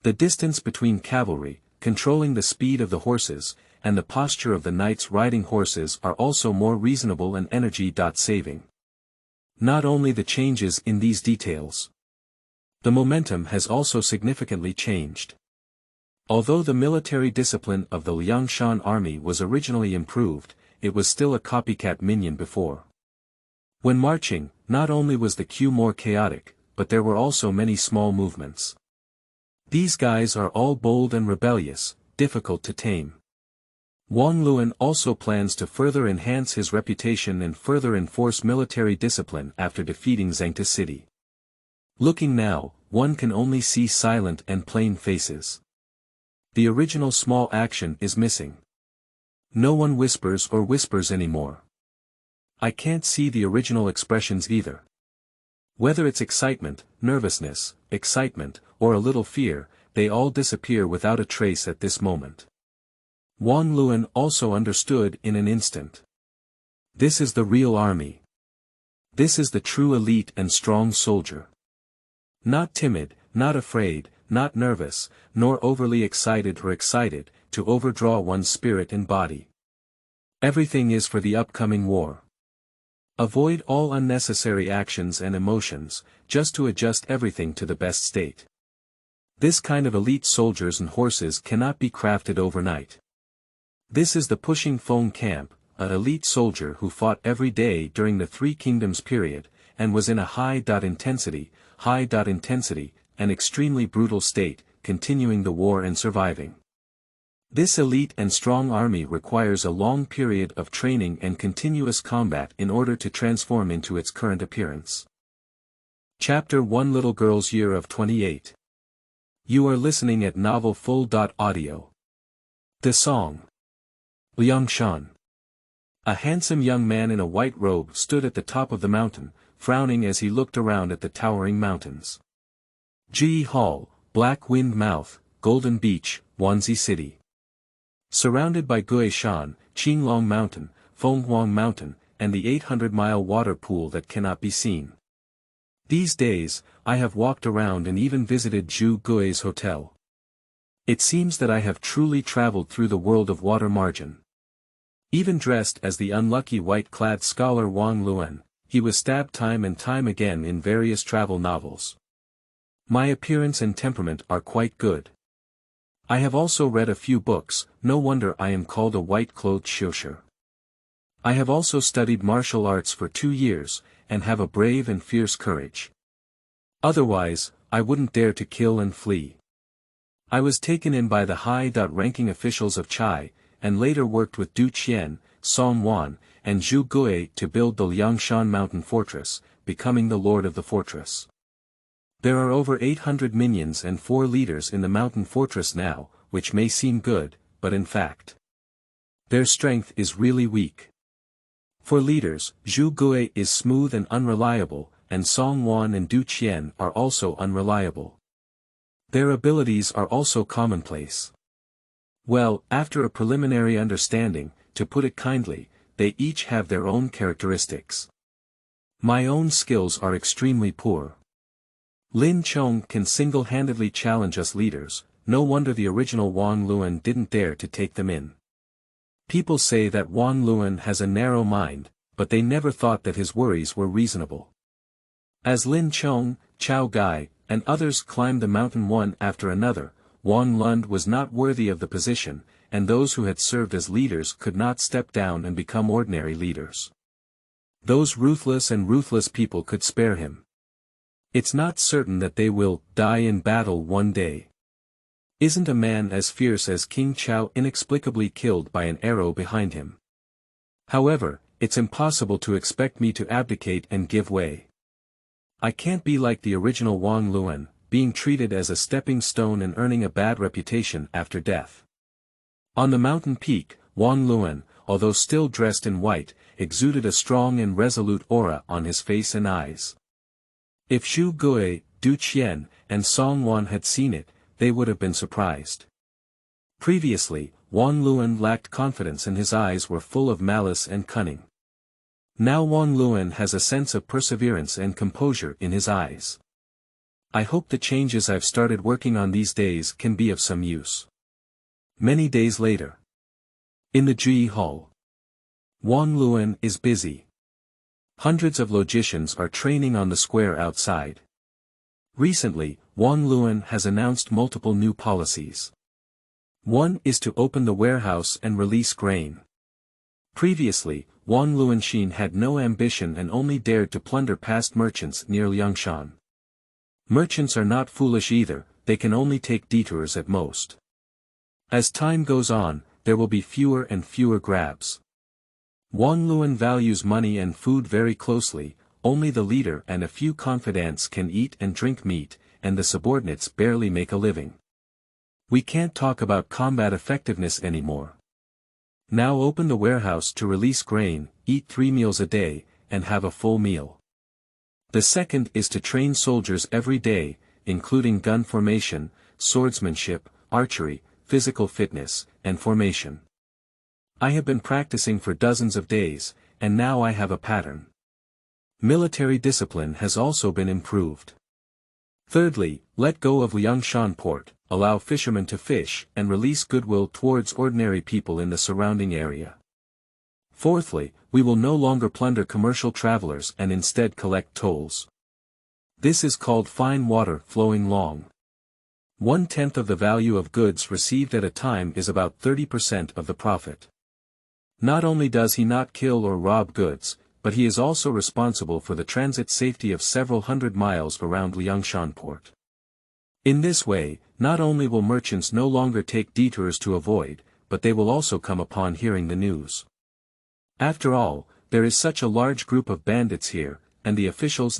The distance between cavalry, controlling the speed of the horses, and the posture of the knights riding horses are also more reasonable and energy-saving. Not only the changes in these details. The momentum has also significantly changed. Although the military discipline of the Liangshan army was originally improved, it was still a copycat minion before. When marching, not only was the queue more chaotic, but there were also many small movements. These guys are all bold and rebellious, difficult to tame. Wang Lun also plans to further enhance his reputation and further enforce military discipline after defeating Zengtou city. Looking now, one can only see silent and plain faces. The original small action is missing. No one whispers anymore. I can't see the original expressions either. Whether it's excitement, nervousness, excitement, or a little fear, they all disappear without a trace at this moment. Wang Lun also understood in an instant. This is the real army. This is the true elite and strong soldier. Not timid, not afraid, not nervous, nor overly excited to overdraw one's spirit and body. Everything is for the upcoming war. Avoid all unnecessary actions and emotions, just to adjust everything to the best state. This kind of elite soldiers and horses cannot be crafted overnight. This is the pushing Feng camp, an elite soldier who fought every day during the Three Kingdoms period, and was in a high-intensity, and extremely brutal state, continuing the war and surviving. This elite and strong army requires a long period of training and continuous combat in order to transform into its current appearance. Chapter 1 Little Girl's Year of 28. You are listening at Novel Full.audio. The song. Liangshan. A handsome young man in a white robe stood at the top of the mountain, frowning as he looked around at the towering mountains. Ji Hall, Black Wind Mouth, Golden Beach, Wanzi City. Surrounded by Guishan, Qinglong Mountain, Fenghuang Mountain, and the 800-mile water pool that cannot be seen. These days, I have walked around and even visited Zhu Gui's hotel. It seems that I have truly traveled through the world of water margin. Even dressed as the unlucky white-clad scholar Wang Lun, he was stabbed time and time again in various travel novels. My appearance and temperament are quite good. I have also read a few books, no wonder I am called a white-clothed shusher. I have also studied martial arts for 2 years, and have a brave and fierce courage. Otherwise, I wouldn't dare to kill and flee. I was taken in by the high-ranking officials of Chai, and later worked with Du Qian, Song Wan, and Zhu Gui to build the Liangshan mountain fortress, becoming the lord of the fortress. There are over 800 minions and 4 leaders in the mountain fortress now, which may seem good, but in fact, their strength is really weak. For leaders, Zhu Gui is smooth and unreliable, and Song Wan and Du Qian are also unreliable. Their abilities are also commonplace. Well, after a preliminary understanding, to put it kindly, they each have their own characteristics. My own skills are extremely poor. Lin Chong can single-handedly challenge us leaders, no wonder the original Wang Lun didn't dare to take them in. People say that Wang Lun has a narrow mind, but they never thought that his worries were reasonable. As Lin Chong, Chao Gai, and others climbed the mountain one after another, Wang Lun was not worthy of the position, and those who had served as leaders could not step down and become ordinary leaders. Those ruthless people could spare him. It's not certain that they will die in battle one day. Isn't a man as fierce as King Chao inexplicably killed by an arrow behind him? However, it's impossible to expect me to abdicate and give way. I can't be like the original Wang Lun, being treated as a stepping stone and earning a bad reputation after death. On the mountain peak, Wang Lun, although still dressed in white, exuded a strong and resolute aura on his face and eyes. If Zhu Gui, Du Qian, and Song Wan had seen it, they would have been surprised. Previously, Wang Lun lacked confidence and his eyes were full of malice and cunning. Now Wang Lun has a sense of perseverance and composure in his eyes. I hope the changes I've started working on these days can be of some use. Many days later. In the Ji Hall, Wang Lun is busy. Hundreds of logicians are training on the square outside. Recently, Wang Lun has announced multiple new policies. One is to open the warehouse and release grain. Previously, Wang Lunshin had no ambition and only dared to plunder past merchants near Liangshan. Merchants are not foolish either, they can only take detours at most. As time goes on, there will be fewer and fewer grabs. Wang Lun values money and food very closely, only the leader and a few confidants can eat and drink meat, and the subordinates barely make a living. We can't talk about combat effectiveness anymore. Now open the warehouse to release grain, eat 3 meals a day, and have a full meal. The second is to train soldiers every day, including gun formation, swordsmanship, archery, physical fitness, and formation. I have been practicing for dozens of days, and now I have a pattern. Military discipline has also been improved. Thirdly, let go of Liangshan port, allow fishermen to fish, and release goodwill towards ordinary people in the surrounding area. Fourthly, we will no longer plunder commercial travelers and instead collect tolls. This is called fine water flowing long. 1/10 of the value of goods received at a time is about 30% of the profit. Not only does he not kill or rob goods, but he is also responsible for the transit safety of several hundred miles around Liangshan port. In this way, not only will merchants no longer take detours to avoid, but they will also come upon hearing the news. After all, there is such a large group of bandits here, and the officials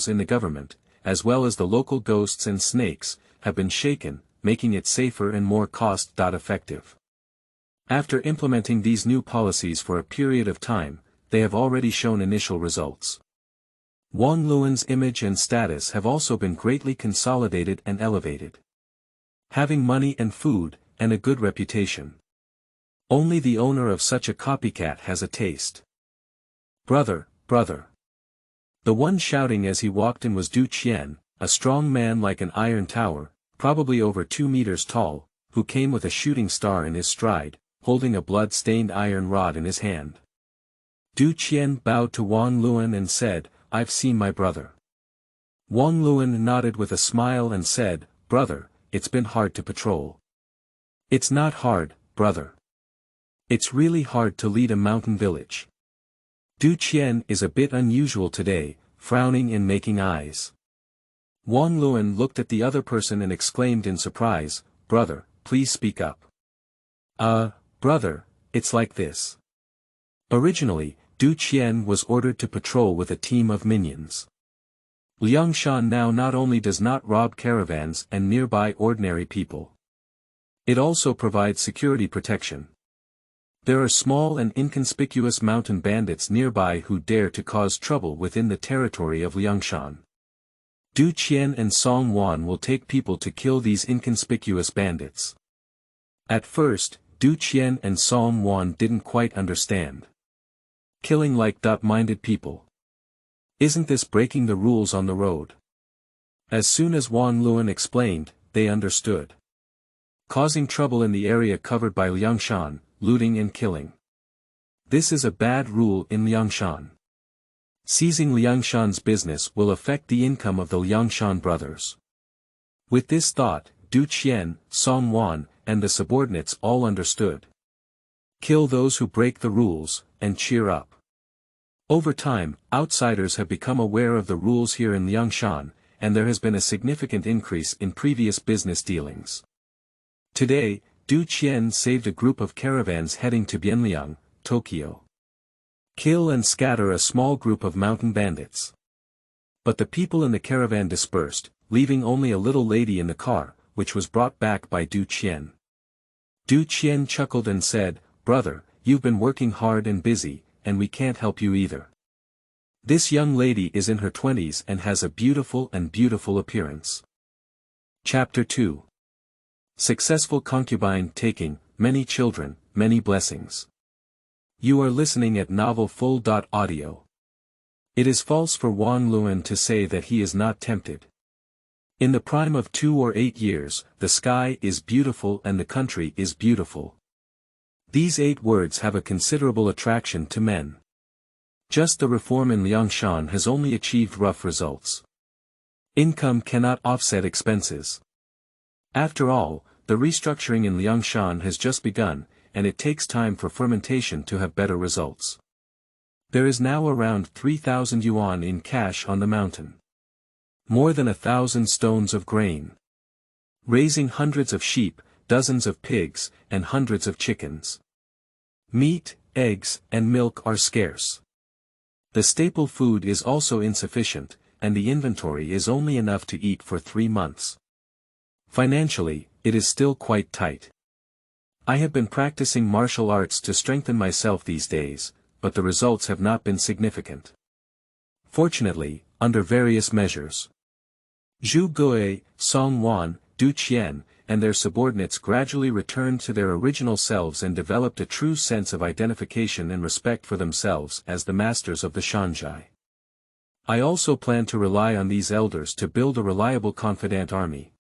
in the government, as well as the local ghosts and snakes, have been shaken, making it safer and more cost-effective. After implementing these new policies for a period of time, they have already shown initial results. Wang Lun's image and status have also been greatly consolidated and elevated. Having money and food, and a good reputation. Only the owner of such a copycat has a taste. Brother, brother. The one shouting as he walked in was Du Qian, a strong man like an iron tower, probably over 2 meters tall, who came with a shooting star in his stride, holding a blood-stained iron rod in his hand. Du Qian bowed to Wang Lun and said, "I've seen my brother." Wang Lun nodded with a smile and said, "Brother, it's been hard to patrol." "It's not hard, brother. It's really hard to lead a mountain village." Du Qian is a bit unusual today, frowning and making eyes. Wang Lun looked at the other person and exclaimed in surprise, "Brother, please speak up." Brother, it's like this. Originally, Du Qian was ordered to patrol with a team of minions. Liangshan now not only does not rob caravans and nearby ordinary people. It also provides security protection. There are small and inconspicuous mountain bandits nearby who dare to cause trouble within the territory of Liangshan. Du Qian and Song Wan will take people to kill these inconspicuous bandits. At first, Du Qian and Song Wan didn't quite understand. Killing like minded people. Isn't this breaking the rules on the road? As soon as Wang Lun explained, they understood. Causing trouble in the area covered by Liangshan, looting and killing. This is a bad rule in Liangshan. Seizing Liangshan's business will affect the income of the Liangshan brothers. With this thought, Du Qian, Song Wan, and the subordinates all understood. Kill those who break the rules, and cheer up. Over time, outsiders have become aware of the rules here in Liangshan, and there has been a significant increase in previous business dealings. Today, Du Qian saved a group of caravans heading to Bianliang, Tokyo. Kill and scatter a small group of mountain bandits. But the people in the caravan dispersed, leaving only a little lady in the car, which was brought back by Du Qian. Du Qian chuckled and said, "Brother, you've been working hard and busy, and we can't help you either. This young lady is in her 20s and has a beautiful appearance." Chapter 2. Successful concubine taking, many children, many blessings. You are listening at novelfull.audio. It is false for Wang Lun to say that he is not tempted. In the prime of 2 or 8 years, the sky is beautiful and the country is beautiful. These 8 words have a considerable attraction to men. Just the reform in Liangshan has only achieved rough results. Income cannot offset expenses. After all, the restructuring in Liangshan has just begun, and it takes time for fermentation to have better results. There is now around 3,000 yuan in cash on the mountain. More than 1,000 stones of grain. Raising hundreds of sheep, dozens of pigs, and hundreds of chickens. Meat, eggs, and milk are scarce. The staple food is also insufficient, and the inventory is only enough to eat for 3 months. Financially, it is still quite tight. I have been practicing martial arts to strengthen myself these days, but the results have not been significant. Fortunately, under various measures. Zhu Gui, Song Wan, Du Qian, and their subordinates gradually returned to their original selves and developed a true sense of identification and respect for themselves as the masters of the Shanzhai. I also plan to rely on these elders to build a reliable confidant army.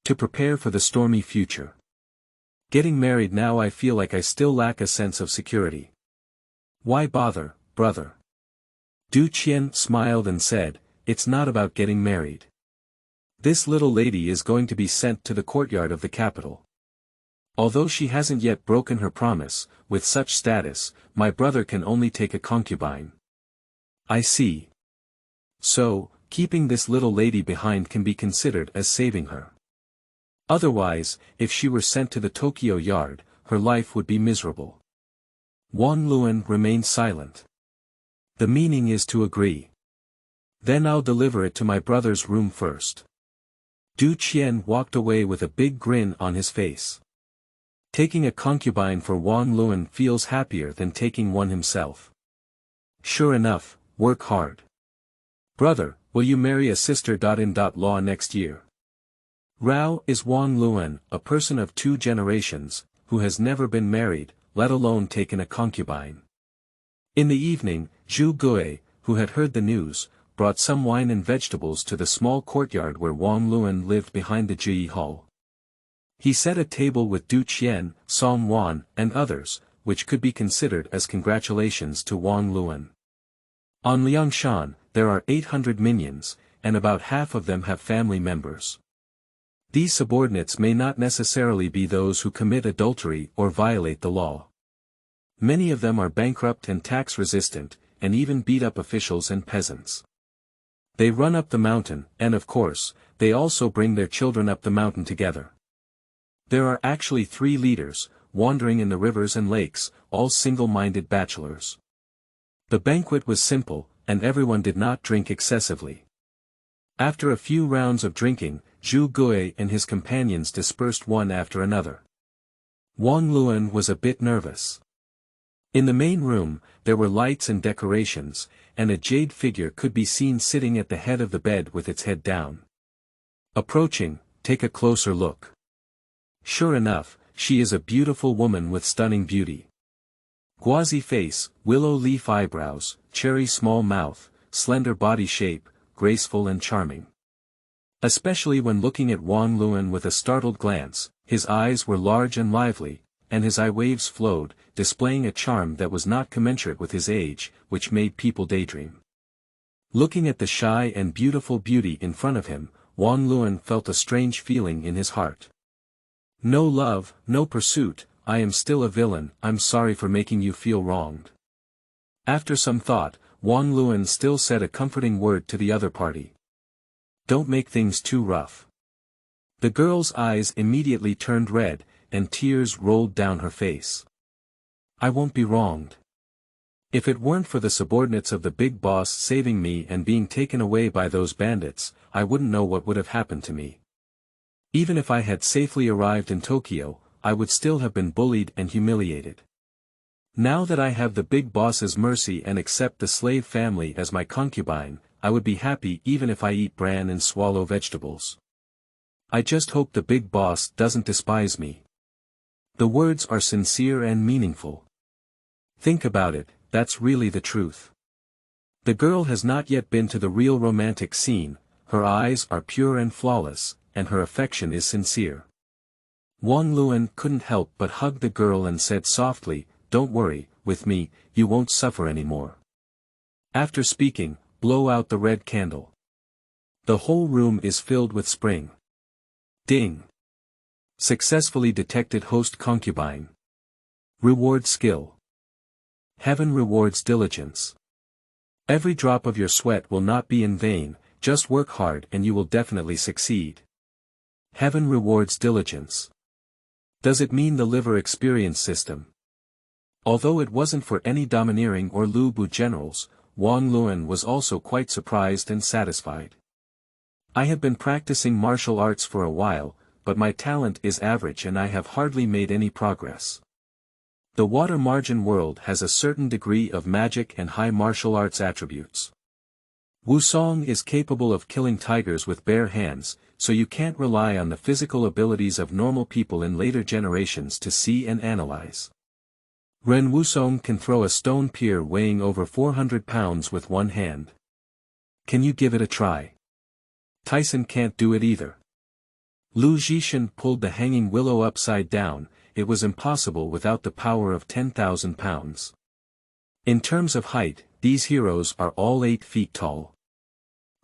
To prepare for the stormy future. Getting married now, I feel like I still lack a sense of security. Why bother, brother? Du Qian smiled and said, "It's not about getting married. This little lady is going to be sent to the courtyard of the capital. Although she hasn't yet broken her promise, with such status, my brother can only take a concubine." I see. So, keeping this little lady behind can be considered as saving her. Otherwise, if she were sent to the Tokyo yard, her life would be miserable. Wang Lun remained silent. The meaning is to agree. Then I'll deliver it to my brother's room first. Du Qian walked away with a big grin on his face. Taking a concubine for Wang Lun feels happier than taking one himself. Sure enough, work hard. Brother, will you marry a sister.In.Law next year? Rao is Wang Lun, a person of 2 generations, who has never been married, let alone taken a concubine. In the evening, Zhu Gui, who had heard the news, brought some wine and vegetables to the small courtyard where Wang Lun lived behind the Ji Hall. He set a table with Du Qian, Song Wan, and others, which could be considered as congratulations to Wang Lun. On Liangshan, there are 800 minions, and about half of them have family members. These subordinates may not necessarily be those who commit adultery or violate the law. Many of them are bankrupt and tax-resistant, and even beat up officials and peasants. They run up the mountain, and of course, they also bring their children up the mountain together. There are actually 3 leaders, wandering in the rivers and lakes, all single-minded bachelors. The banquet was simple, and everyone did not drink excessively. After a few rounds of drinking, Zhu Gui and his companions dispersed one after another. Wang Lun was a bit nervous. In the main room, there were lights and decorations, and a jade figure could be seen sitting at the head of the bed with its head down. Approaching, take a closer look. Sure enough, she is a beautiful woman with stunning beauty. Gauzy face, willow leaf eyebrows, cherry small mouth, slender body shape, graceful and charming. Especially when looking at Wang Lun with a startled glance, his eyes were large and lively, and his eye waves flowed, displaying a charm that was not commensurate with his age, which made people daydream. Looking at the shy and beautiful beauty in front of him, Wang Lun felt a strange feeling in his heart. No love, no pursuit, I am still a villain, I'm sorry for making you feel wronged. After some thought, Wang Lun still said a comforting word to the other party. Don't make things too rough. The girl's eyes immediately turned red, and tears rolled down her face. I won't be wronged. If it weren't for the subordinates of the big boss saving me and being taken away by those bandits, I wouldn't know what would have happened to me. Even if I had safely arrived in Tokyo, I would still have been bullied and humiliated. Now that I have the big boss's mercy and accept the slave family as my concubine, I would be happy even if I eat bran and swallow vegetables. I just hope the big boss doesn't despise me. The words are sincere and meaningful. Think about it, that's really the truth. The girl has not yet been to the real romantic scene, her eyes are pure and flawless, and her affection is sincere. Wang Lun couldn't help but hug the girl and said softly, "Don't worry, with me, you won't suffer anymore." After speaking, blow out the red candle. The whole room is filled with spring. Ding. Successfully detected host concubine. Reward skill. Heaven rewards diligence. Every drop of your sweat will not be in vain, just work hard and you will definitely succeed. Heaven rewards diligence. Does it mean the liver experience system? Although it wasn't for any domineering or Lu Bu generals, Wang Lun was also quite surprised and satisfied. I have been practicing martial arts for a while, but my talent is average and I have hardly made any progress. The water margin world has a certain degree of magic and high martial arts attributes. Wusong is capable of killing tigers with bare hands, so you can't rely on the physical abilities of normal people in later generations to see and analyze. Ren Wusong can throw a stone pier weighing over 400 pounds with one hand. Can you give it a try? Tyson can't do it either. Lu Zhishan pulled the hanging willow upside down, it was impossible without the power of 10,000 pounds. In terms of height, these heroes are all 8 feet tall.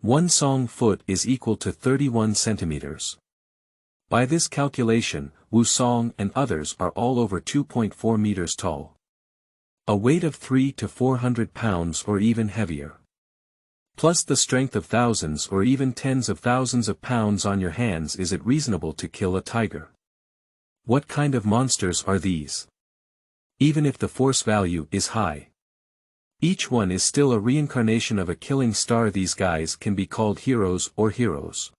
One song foot is equal to 31 centimeters. By this calculation, Wusong and others are all over 2.4 meters tall. A weight of 300 to 400 pounds or even heavier. Plus the strength of thousands or even tens of thousands of pounds on your hands. Is it reasonable to kill a tiger? What kind of monsters are these? Even if the force value is high. Each one is still a reincarnation of a killing star. These guys can be called heroes or heroes.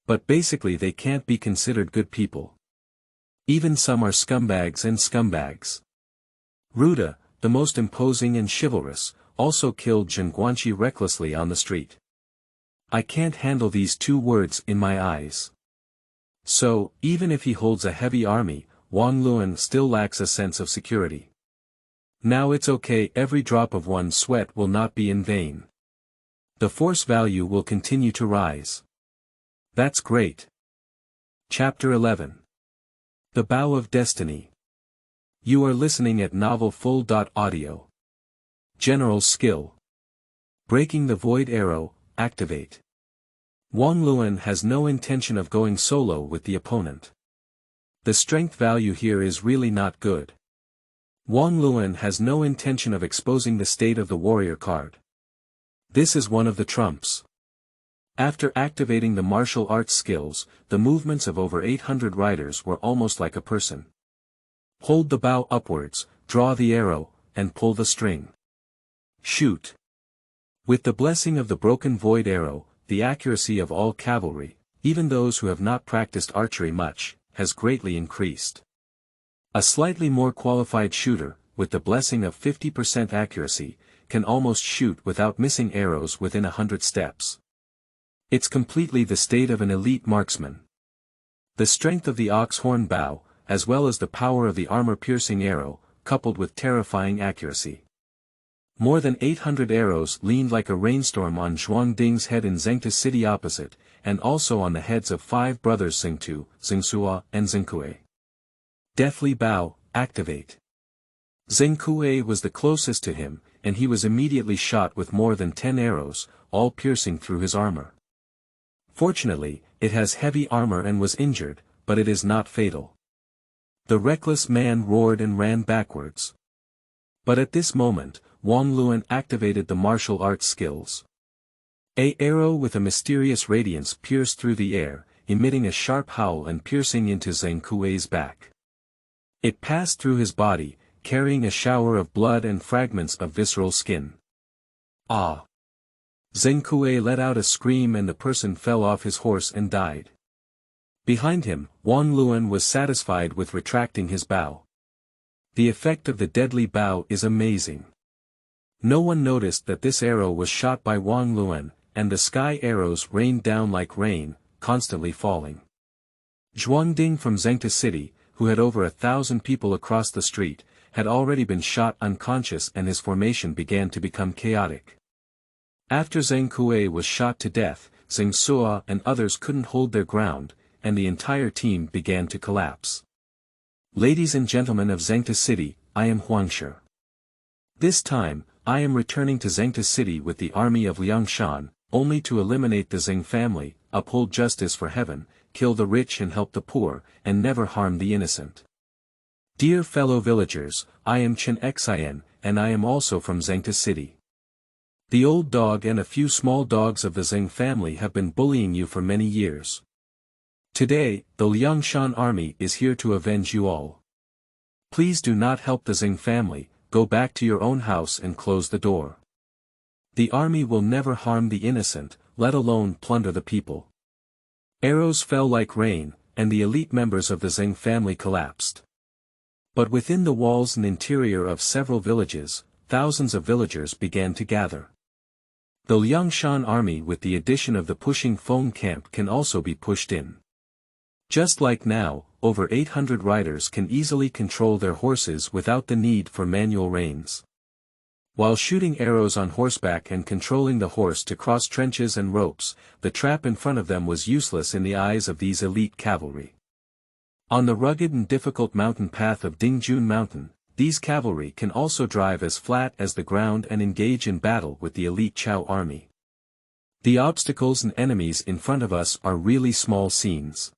But basically they can't be considered good people. Even some are scumbags and scumbags. Ruda, the most imposing and chivalrous, also killed Zheng Guanqi recklessly on the street. I can't handle these 2 words in my eyes. So, even if he holds a heavy army, Wang Lun still lacks a sense of security. Now it's okay, every drop of one's sweat will not be in vain. The force value will continue to rise. That's great. Chapter 11. The Bow of Destiny. You are listening at Novel Full.audio. General Skill. Breaking the Void Arrow, activate. Wang Lun has no intention of going solo with the opponent. The strength value here is really not good. Wang Lun has no intention of exposing the state of the warrior card. This is one of the trumps. After activating the martial arts skills, the movements of over 800 riders were almost like a person. Hold the bow upwards, draw the arrow, and pull the string. Shoot. With the blessing of the broken void arrow, the accuracy of all cavalry, even those who have not practiced archery much, has greatly increased. A slightly more qualified shooter, with the blessing of 50% accuracy, can almost shoot without missing arrows within 100 steps. It's completely the state of an elite marksman. The strength of the ox horn bow, as well as the power of the armor-piercing arrow, coupled with terrifying accuracy. More than 800 arrows leaned like a rainstorm on Zhuang Ding's head in Zengtou city opposite, and also on the heads of 5 brothers Zengtou, Zengsuo, and Zengkue. Deathly Bow, activate. Zengkue was the closest to him, and he was immediately shot with more than 10 arrows, all piercing through his armor. Fortunately, it has heavy armor and was injured, but it is not fatal. The reckless man roared and ran backwards. But at this moment, Wang Lun activated the martial arts skills. An arrow with a mysterious radiance pierced through the air, emitting a sharp howl and piercing into Zengkue's back. It passed through his body, carrying a shower of blood and fragments of visceral skin. Ah! Zengkue let out a scream and the person fell off his horse and died. Behind him, Wang Lun was satisfied with retracting his bow. The effect of the deadly bow is amazing. No one noticed that this arrow was shot by Wang Lun, and the sky arrows rained down like rain, constantly falling. Zhuang Ding from Zengtou city, who had over 1,000 people across the street, had already been shot unconscious and his formation began to become chaotic. After Zengkue was shot to death, Zengsuo and others couldn't hold their ground, and the entire team began to collapse. Ladies and gentlemen of Zengtou City, I am Huangshi. This time, I am returning to Zengtou City with the army of Liangshan, only to eliminate the Zeng family, uphold justice for heaven, kill the rich and help the poor, and never harm the innocent. Dear fellow villagers, I am Chen-Xin, and I am also from Zengtou City. The old dog and a few small dogs of the Zeng family have been bullying you for many years. Today, the Liangshan army is here to avenge you all. Please do not help the Zeng family, go back to your own house and close the door. The army will never harm the innocent, let alone plunder the people. Arrows fell like rain, and the elite members of the Zeng family collapsed. But within the walls and interior of several villages, thousands of villagers began to gather. The Liangshan army with the addition of the pushing phone camp can also be pushed in. Just like now, over 800 riders can easily control their horses without the need for manual reins. While shooting arrows on horseback and controlling the horse to cross trenches and ropes, the trap in front of them was useless in the eyes of these elite cavalry. On the rugged and difficult mountain path of Dingjun Mountain, these cavalry can also drive as flat as the ground and engage in battle with the elite Chao army. The obstacles and enemies in front of us are really small scenes.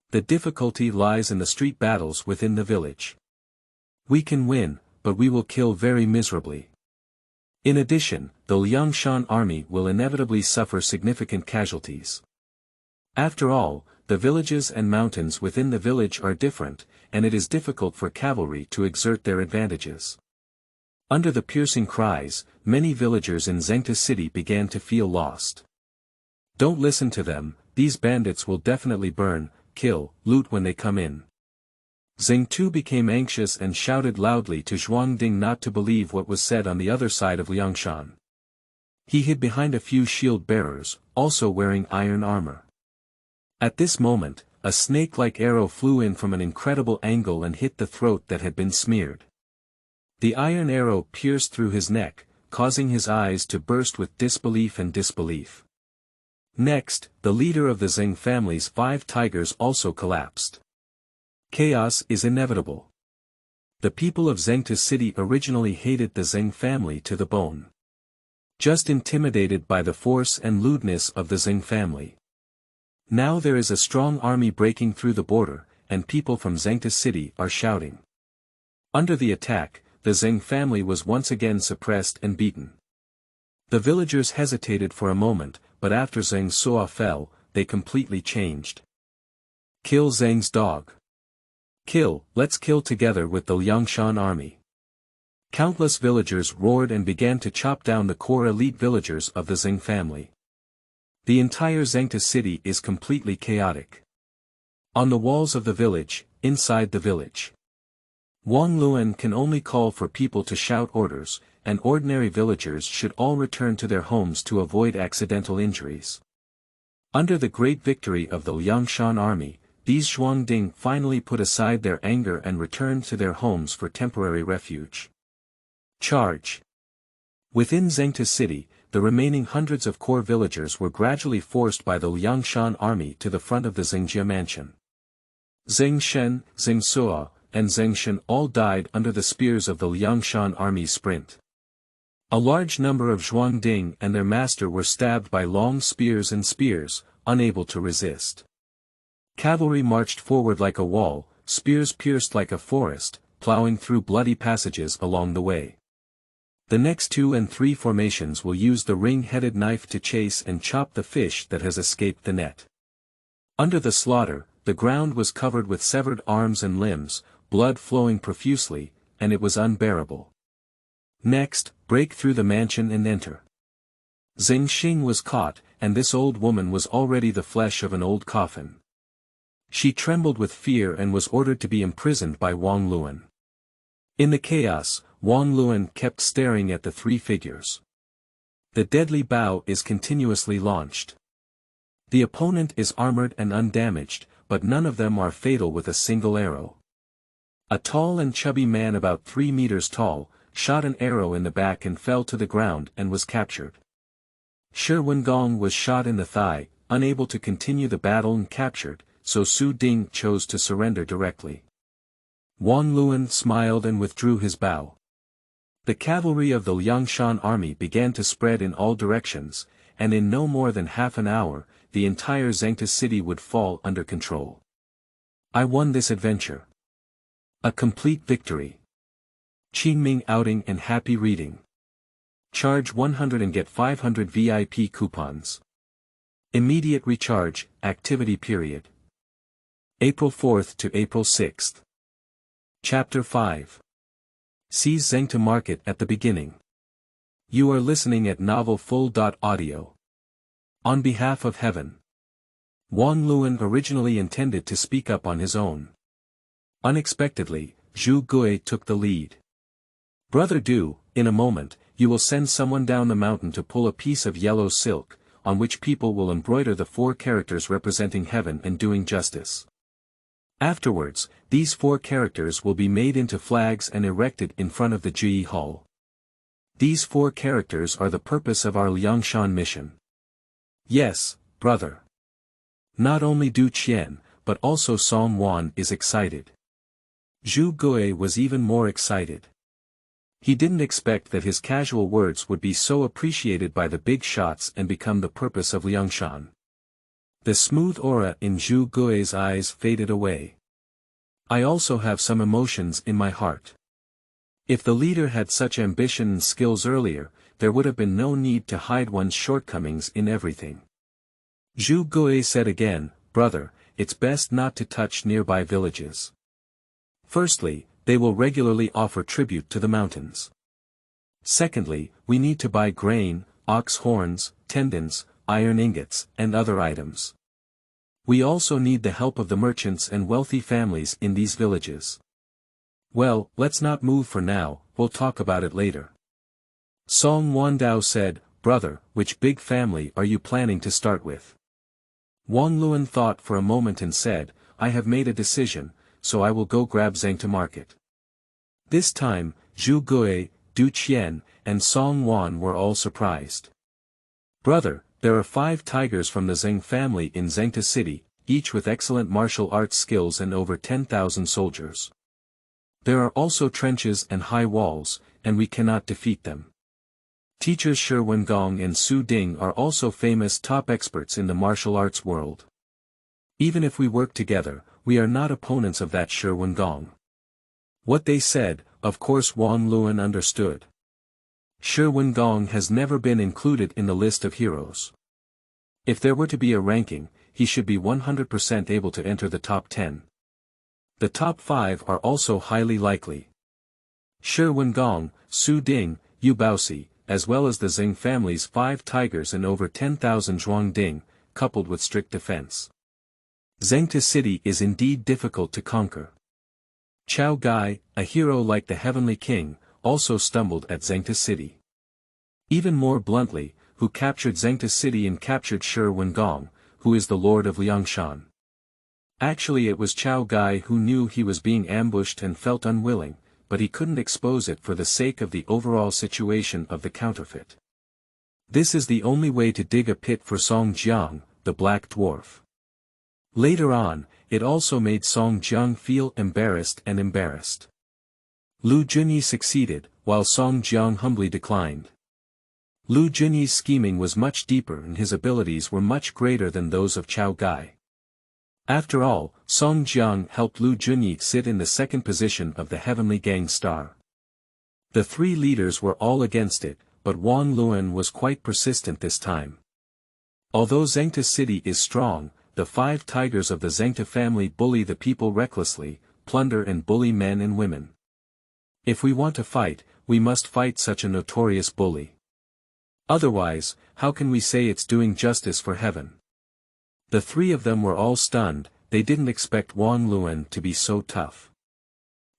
The difficulty lies in the street battles within the village. We can win, but we will kill very miserably. In addition, the Liangshan army will inevitably suffer significant casualties. After all, the villages and mountains within the village are different, and it is difficult for cavalry to exert their advantages. Under the piercing cries, many villagers in Zengtou City began to feel lost. Don't listen to them, these bandits will definitely burn, kill, loot when they come in. Zengtou became anxious and shouted loudly to Zhuangding not to believe what was said on the other side of Liangshan. He hid behind a few shield bearers, also wearing iron armor. At this moment, a snake-like arrow flew in from an incredible angle and hit the throat that had been smeared. The iron arrow pierced through his neck, causing his eyes to burst with disbelief and disbelief. Next, the leader of the Zeng family's 5 tigers also collapsed. Chaos is inevitable. The people of Zengtou City originally hated the Zeng family to the bone. Just intimidated by the force and lewdness of the Zeng family. Now there is a strong army breaking through the border, and people from Zengtou City are shouting. Under the attack, the Zeng family was once again suppressed and beaten. The villagers hesitated for a moment, but after Zeng Suo fell, they completely changed. Kill Zeng's dog. Kill, let's kill together with the Liangshan army. Countless villagers roared and began to chop down the core elite villagers of the Zeng family. The entire Zengtou City is completely chaotic. On the walls of the village, inside the village. Wang Lun can only call for people to shout orders, and ordinary villagers should all return to their homes to avoid accidental injuries. Under the great victory of the Liangshan army, these Zhuangding finally put aside their anger and returned to their homes for temporary refuge. Charge! Within Zengtou City, the remaining hundreds of core villagers were gradually forced by the Liangshan army to the front of the Zengjia mansion. Zeng Shen, Zeng Suo, and Zeng Shen all died under the spears of the Liangshan army's sprint. A large number of Zhuangding and their master were stabbed by long spears, unable to resist. Cavalry marched forward like a wall, spears pierced like a forest, plowing through bloody passages along the way. The next 2 and 3 formations will use the ring-headed knife to chase and chop the fish that has escaped the net. Under the slaughter, the ground was covered with severed arms and limbs, blood flowing profusely, and it was unbearable. Next, break through the mansion and enter. Zeng Xing was caught, and this old woman was already the flesh of an old coffin. She trembled with fear and was ordered to be imprisoned by Wang Lun. In the chaos, Wang Lun kept staring at the 3 figures. The deadly bow is continuously launched. The opponent is armored and undamaged, but none of them are fatal with a single arrow. A tall and chubby man about 3 meters tall, shot an arrow in the back and fell to the ground and was captured. Shi Wengong was shot in the thigh, unable to continue the battle and captured, so Su Ding chose to surrender directly. Wang Lun smiled and withdrew his bow. The cavalry of the Liangshan army began to spread in all directions, and in no more than half an hour, the entire Zengtou city would fall under control. I won this adventure. A complete victory. Qingming outing and happy reading. Charge 100 and get 500 VIP coupons. Immediate recharge, activity period. April 4th to April 6th. Chapter 5. Seize Zengtou Market at the beginning. You are listening at Novel Full.audio. On behalf of heaven. Wang Lun originally intended to speak up on his own. Unexpectedly, Zhu Gui took the lead. Brother Du, in a moment, you will send someone down the mountain to pull a piece of yellow silk, on which people will embroider the 4 characters representing heaven and doing justice. Afterwards, these 4 characters will be made into flags and erected in front of the Ji Hall. These 4 characters are the purpose of our Liangshan mission. Yes, brother. Not only Du Qian, but also Song Wan is excited. Zhu Gui was even more excited. He didn't expect that his casual words would be so appreciated by the big shots and become the purpose of Liangshan. The smooth aura in Zhu Gui's eyes faded away. I also have some emotions in my heart. If the leader had such ambition and skills earlier, there would have been no need to hide one's shortcomings in everything. Zhu Gui said again, brother, it's best not to touch nearby villages. Firstly, they will regularly offer tribute to the mountains. Secondly, we need to buy grain, ox horns, tendons, iron ingots, and other items. We also need the help of the merchants and wealthy families in these villages. Well, let's not move for now, we'll talk about it later. Song Wandao said, brother, which big family are you planning to start with? Wang Lun thought for a moment and said, I have made a decision, so I will go grab Zengtou Market. This time, Zhu Gui, Du Qian, and Song Wan were all surprised. Brother, there are 5 tigers from the Zeng family in Zengtou City, each with excellent martial arts skills and over 10,000 soldiers. There are also trenches and high walls, and we cannot defeat them. Teachers Shiwen Gong and Su Ding are also famous top experts in the martial arts world. Even if we work together, we are not opponents of that Shiwen Gong. What they said, of course Wang Lun understood. Shiwen Gong has never been included in the list of heroes. If there were to be a ranking, he should be 100% able to enter the top 10. The top 5 are also highly likely. Shiwen Gong, Su Ding, Yu Baoxi, as well as the Zeng family's 5 tigers and over 10,000 Zhuang Ding, coupled with strict defense. Zengtou City is indeed difficult to conquer. Chao Gai, a hero like the Heavenly King, also stumbled at Zengtou City. Even more bluntly, who captured Zengtou City and captured Shiwen Gong, who is the Lord of Liangshan. Actually it was Chao Gai who knew he was being ambushed and felt unwilling, but he couldn't expose it for the sake of the overall situation of the counterfeit. This is the only way to dig a pit for Song Jiang, the Black Dwarf. Later on, it also made Song Jiang feel embarrassed and embarrassed. Lu Junyi succeeded, while Song Jiang humbly declined. Lu Junyi's scheming was much deeper and his abilities were much greater than those of Chao Gai. After all, Song Jiang helped Lu Junyi sit in the second position of the Heavenly Gang Star. The 3 leaders were all against it, but Wang Lun was quite persistent this time. Although Zengtou City is strong, the 5 tigers of the Zengtou family bully the people recklessly, plunder and bully men and women. If we want to fight, we must fight such a notorious bully. Otherwise, how can we say it's doing justice for heaven? The 3 of them were all stunned, they didn't expect Wang Lun to be so tough.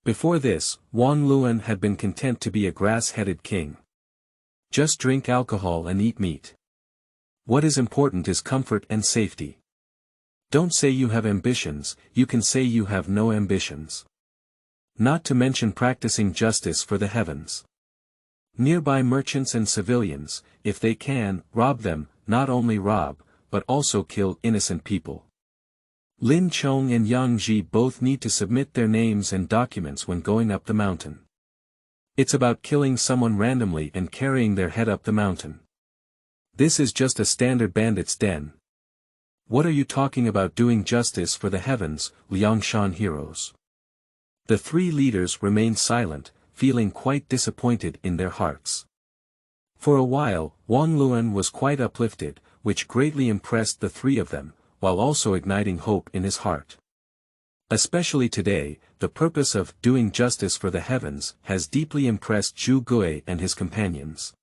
Before this, Wang Lun had been content to be a grass-headed king. Just drink alcohol and eat meat. What is important is comfort and safety. Don't say you have ambitions, you can say you have no ambitions. Not to mention practicing justice for the heavens. Nearby merchants and civilians, if they can, rob them, not only rob, but also kill innocent people. Lin Chong and Zhao Ji both need to submit their names and documents when going up the mountain. It's about killing someone randomly and carrying their head up the mountain. This is just a standard bandit's den. What are you talking about doing justice for the heavens, Liangshan heroes? The three leaders remained silent, feeling quite disappointed in their hearts. For a while, Wang Lun was quite uplifted, which greatly impressed the three of them, while also igniting hope in his heart. Especially today, the purpose of doing justice for the heavens has deeply impressed Zhu Gui and his companions.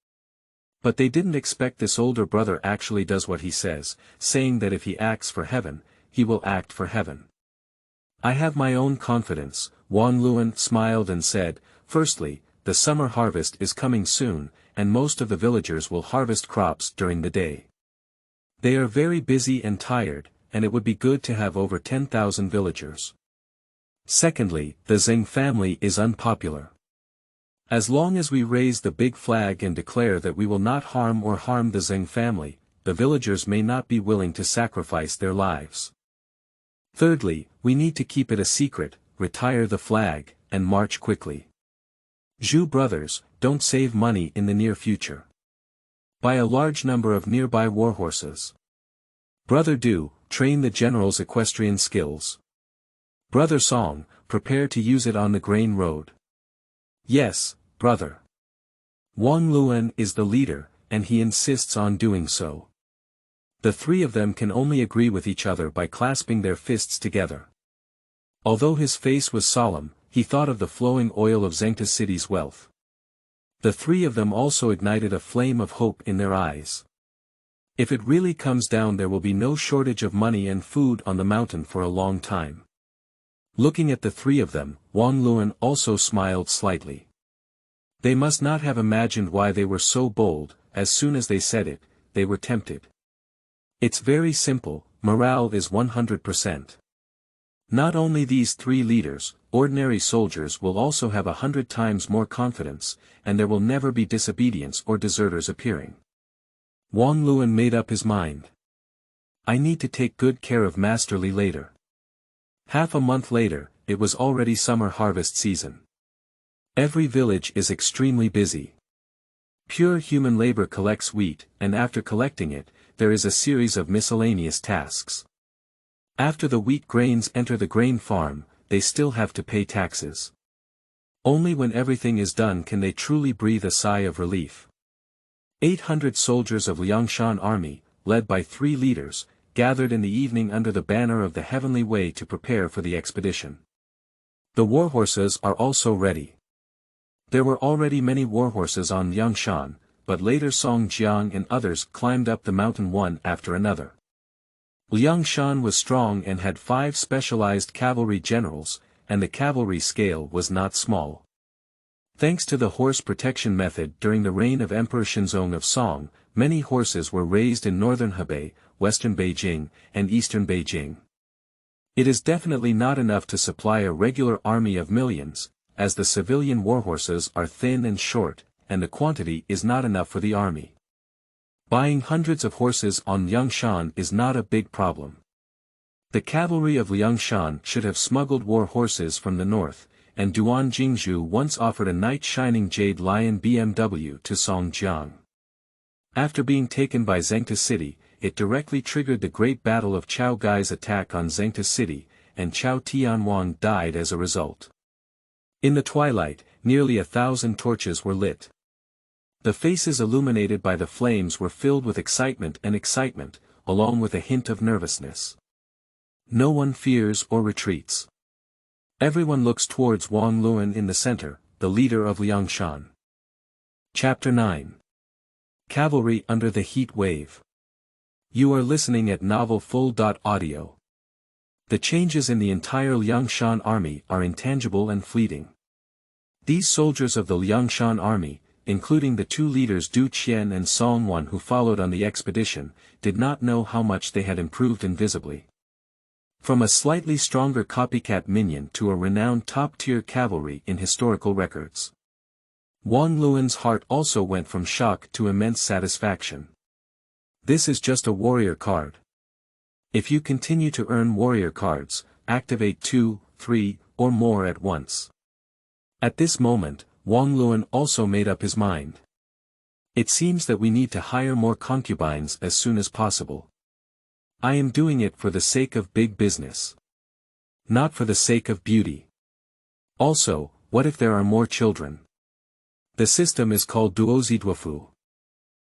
But they didn't expect this older brother actually does what he says, saying that if he acts for heaven, he will act for heaven. I have my own confidence, Wang Lun smiled and said, firstly, the summer harvest is coming soon, and most of the villagers will harvest crops during the day. They are very busy and tired, and it would be good to have over 10,000 villagers. Secondly, the Zeng family is unpopular. As long as we raise the big flag and declare that we will not harm the Zeng family, the villagers may not be willing to sacrifice their lives. Thirdly, we need to keep it a secret, retire the flag, and march quickly. Zhu brothers, don't save money in the near future. Buy a large number of nearby warhorses. Brother Du, train the general's equestrian skills. Brother Song, prepare to use it on the grain road. Yes, brother. Wang Lun is the leader, and he insists on doing so. The three of them can only agree with each other by clasping their fists together. Although his face was solemn, he thought of the flowing oil of Zengtou city's wealth. The three of them also ignited a flame of hope in their eyes. If it really comes down, there will be no shortage of money and food on the mountain for a long time. Looking at the three of them, Wang Lun also smiled slightly. They must not have imagined why they were so bold. As soon as they said it, they were tempted. It's very simple, morale is 100%. Not only these three leaders, ordinary soldiers will also have 100 times more confidence, and there will never be disobedience or deserters appearing. Wang Lun made up his mind. I need to take good care of Master Li later. Half a month later, it was already summer harvest season. Every village is extremely busy. Pure human labor collects wheat, and after collecting it, there is a series of miscellaneous tasks. After the wheat grains enter the grain farm, they still have to pay taxes. Only when everything is done can they truly breathe a sigh of relief. 800 soldiers of Liangshan army, led by three leaders, gathered in the evening under the banner of the Heavenly Way to prepare for the expedition. The warhorses are also ready. There were already many warhorses on Liangshan, but later Song Jiang and others climbed up the mountain one after another. Liangshan was strong and had 5 specialized cavalry generals, and the cavalry scale was not small. Thanks to the horse protection method during the reign of Emperor Shenzong of Song, many horses were raised in northern Hebei, western Beijing, and eastern Beijing. It is definitely not enough to supply a regular army of millions, as the civilian warhorses are thin and short, and the quantity is not enough for the army. Buying hundreds of horses on Liangshan is not a big problem. The cavalry of Liangshan should have smuggled war horses from the north, and Duan Jingzhu once offered a knight-shining jade lion BMW to Song Jiang. After being taken by Zengtou city, it directly triggered the great battle of Chao Gai's attack on Zengtou city, and Chao Tianwang died as a result. In the twilight, nearly 1,000 torches were lit. The faces illuminated by the flames were filled with excitement, along with a hint of nervousness. No one fears or retreats. Everyone looks towards Wang Lun in the center, the leader of Liangshan. Chapter 9. Cavalry under the heat wave. You are listening at Novel Full.Audio. The changes in the entire Liangshan army are intangible and fleeting. These soldiers of the Liangshan army, including the 2 leaders Du Qian and Song Wan who followed on the expedition, did not know how much they had improved invisibly. From a slightly stronger copycat minion to a renowned top-tier cavalry in historical records. Wang Lun's heart also went from shock to immense satisfaction. This is just a warrior card. If you continue to earn warrior cards, activate 2, 3, or more at once. At this moment, Wang Lun also made up his mind. It seems that we need to hire more concubines as soon as possible. I am doing it for the sake of big business. Not for the sake of beauty. Also, what if there are more children? The system is called duozidwafu.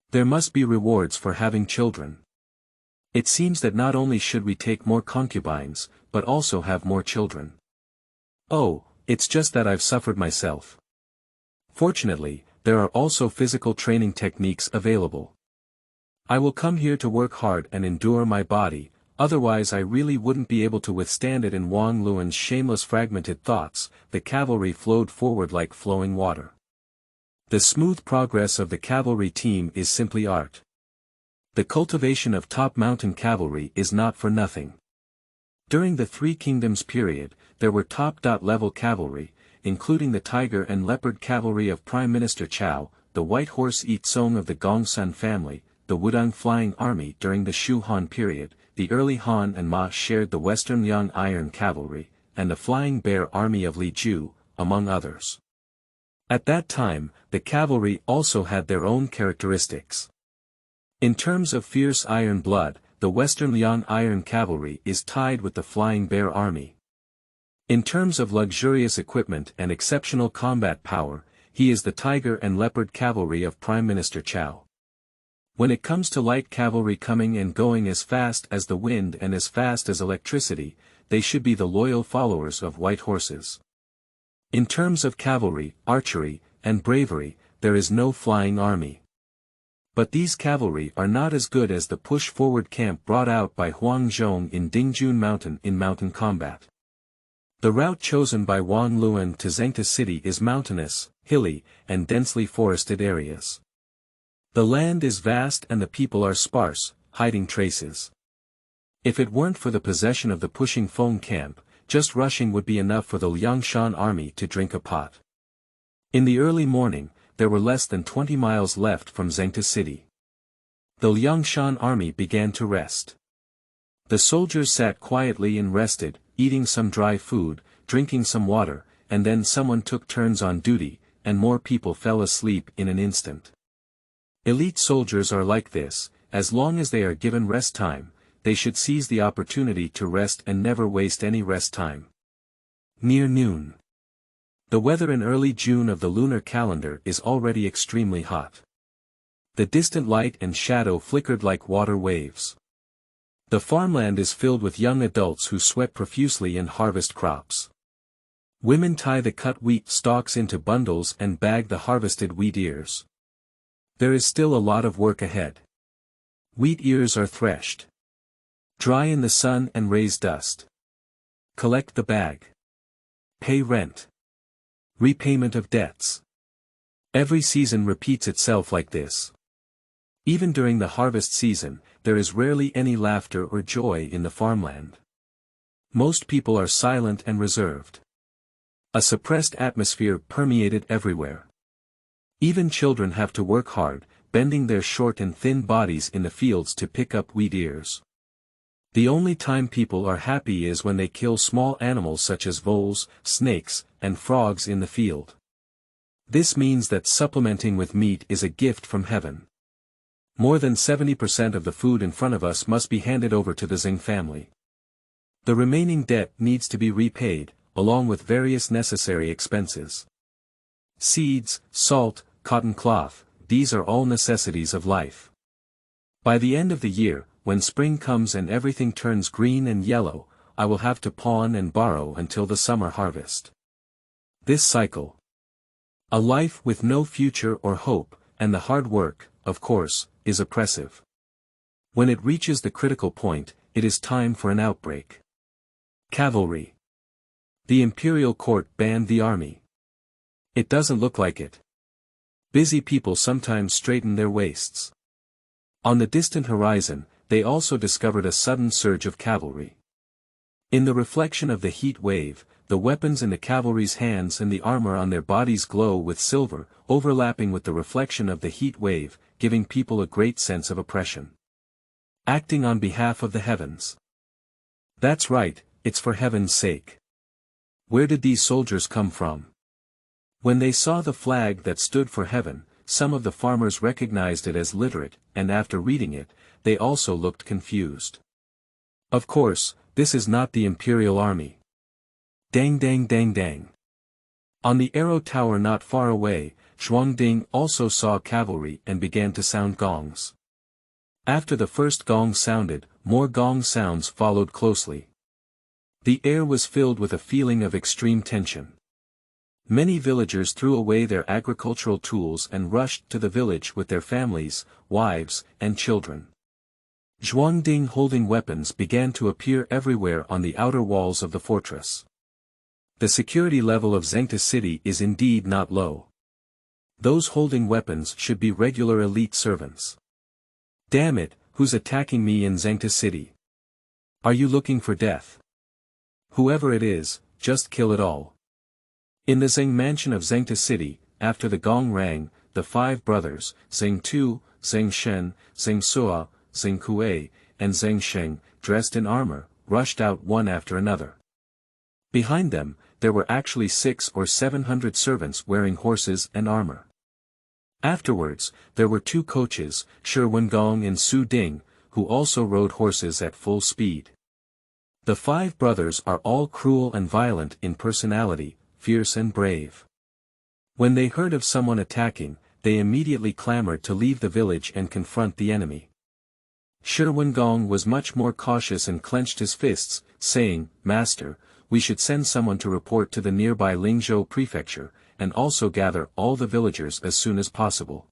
There must be rewards for having children. It seems that not only should we take more concubines, but also have more children. Oh, it's just that I've suffered myself. Fortunately, there are also physical training techniques available. I will come here to work hard and endure my body, otherwise I really wouldn't be able to withstand it. In Wang Lun's shameless fragmented thoughts, the cavalry flowed forward like flowing water. The smooth progress of the cavalry team is simply art. The cultivation of top mountain cavalry is not for nothing. During the Three Kingdoms period, there were top-level cavalry, including the tiger and leopard cavalry of Prime Minister Chao, the white horse it.Dong of the Gongsun family, the Wudang flying army during the Shu Han period, the early Han and Ma shared the Western Liang Iron Cavalry, and the Flying Bear army of Li Ju, among others. At that time, the cavalry also had their own characteristics. In terms of fierce iron blood, the Western Liang Iron Cavalry is tied with the Flying Bear army. In terms of luxurious equipment and exceptional combat power, he is the Tiger and Leopard Cavalry of Prime Minister Chao. When it comes to light cavalry coming and going as fast as the wind and as fast as electricity, they should be the loyal followers of white horses. In terms of cavalry, archery, and bravery, there is no flying army. But these cavalry are not as good as the push-forward camp brought out by Huang Zhong in Dingjun Mountain in mountain combat. The route chosen by Wang Lun to Zengtou city is mountainous, hilly, and densely forested areas. The land is vast and the people are sparse, hiding traces. If it weren't for the possession of the pushing Feng camp, just rushing would be enough for the Liangshan army to drink a pot. In the early morning, there were less than 20 miles left from Zengtou city. The Liangshan army began to rest. The soldiers sat quietly and rested, eating some dry food, drinking some water, and then someone took turns on duty, and more people fell asleep in an instant. Elite soldiers are like this, as long as they are given rest time, they should seize the opportunity to rest and never waste any rest time. Near noon. The weather in early June of the lunar calendar is already extremely hot. The distant light and shadow flickered like water waves. The farmland is filled with young adults who sweat profusely and harvest crops. Women tie the cut wheat stalks into bundles and bag the harvested wheat ears. There is still a lot of work ahead. Wheat ears are threshed. Dry in the sun and raise dust. Collect the bag. Pay rent. Repayment of debts. Every season repeats itself like this. Even during the harvest season, there is rarely any laughter or joy in the farmland. Most people are silent and reserved. A suppressed atmosphere permeated everywhere. Even children have to work hard, bending their short and thin bodies in the fields to pick up wheat ears. The only time people are happy is when they kill small animals such as voles, snakes, and frogs in the field. This means that supplementing with meat is a gift from heaven. More than 70% of the food in front of us must be handed over to the Zeng family. The remaining debt needs to be repaid, along with various necessary expenses. Seeds, salt, cotton cloth, these are all necessities of life. By the end of the year, when spring comes and everything turns green and yellow, I will have to pawn and borrow until the summer harvest. This cycle. A life with no future or hope, and the hard work, of course, is oppressive. When it reaches the critical point, it is time for an outbreak. Cavalry. The imperial court banned the army. It doesn't look like it. Busy people sometimes straighten their waists. On the distant horizon, they also discovered a sudden surge of cavalry. In the reflection of the heat wave, the weapons in the cavalry's hands and the armor on their bodies glow with silver, overlapping with the reflection of the heat wave, giving people a great sense of oppression. Acting on behalf of the heavens. That's right, it's for heaven's sake. Where did these soldiers come from? When they saw the flag that stood for heaven, some of the farmers recognized it as literate, and after reading it, they also looked confused. Of course, this is not the imperial army. Dang dang dang dang. On the arrow tower not far away, Zhuangding also saw cavalry and began to sound gongs. After the first gong sounded, more gong sounds followed closely. The air was filled with a feeling of extreme tension. Many villagers threw away their agricultural tools and rushed to the village with their families, wives, and children. Zhuangding holding weapons began to appear everywhere on the outer walls of the fortress. The security level of Zengtou city is indeed not low. Those holding weapons should be regular elite servants. Damn it, who's attacking me in Zengtou city? Are you looking for death? Whoever it is, just kill it all. In the Zeng mansion of Zengtou city, after the gong rang, the 5 brothers, Zengtou, Zengshen, Zengsua, Zengkue, and Zengsheng, dressed in armor, rushed out one after another. Behind them, there were actually 600 or 700 servants wearing horses and armor. Afterwards, there were 2 coaches, Shi Wengong and Su Ding, who also rode horses at full speed. The 5 brothers are all cruel and violent in personality, fierce and brave. When they heard of someone attacking, they immediately clamored to leave the village and confront the enemy. Shi Wengong was much more cautious and clenched his fists, saying, "Master, we should send someone to report to the nearby Lingzhou prefecture, and also gather all the villagers as soon as possible."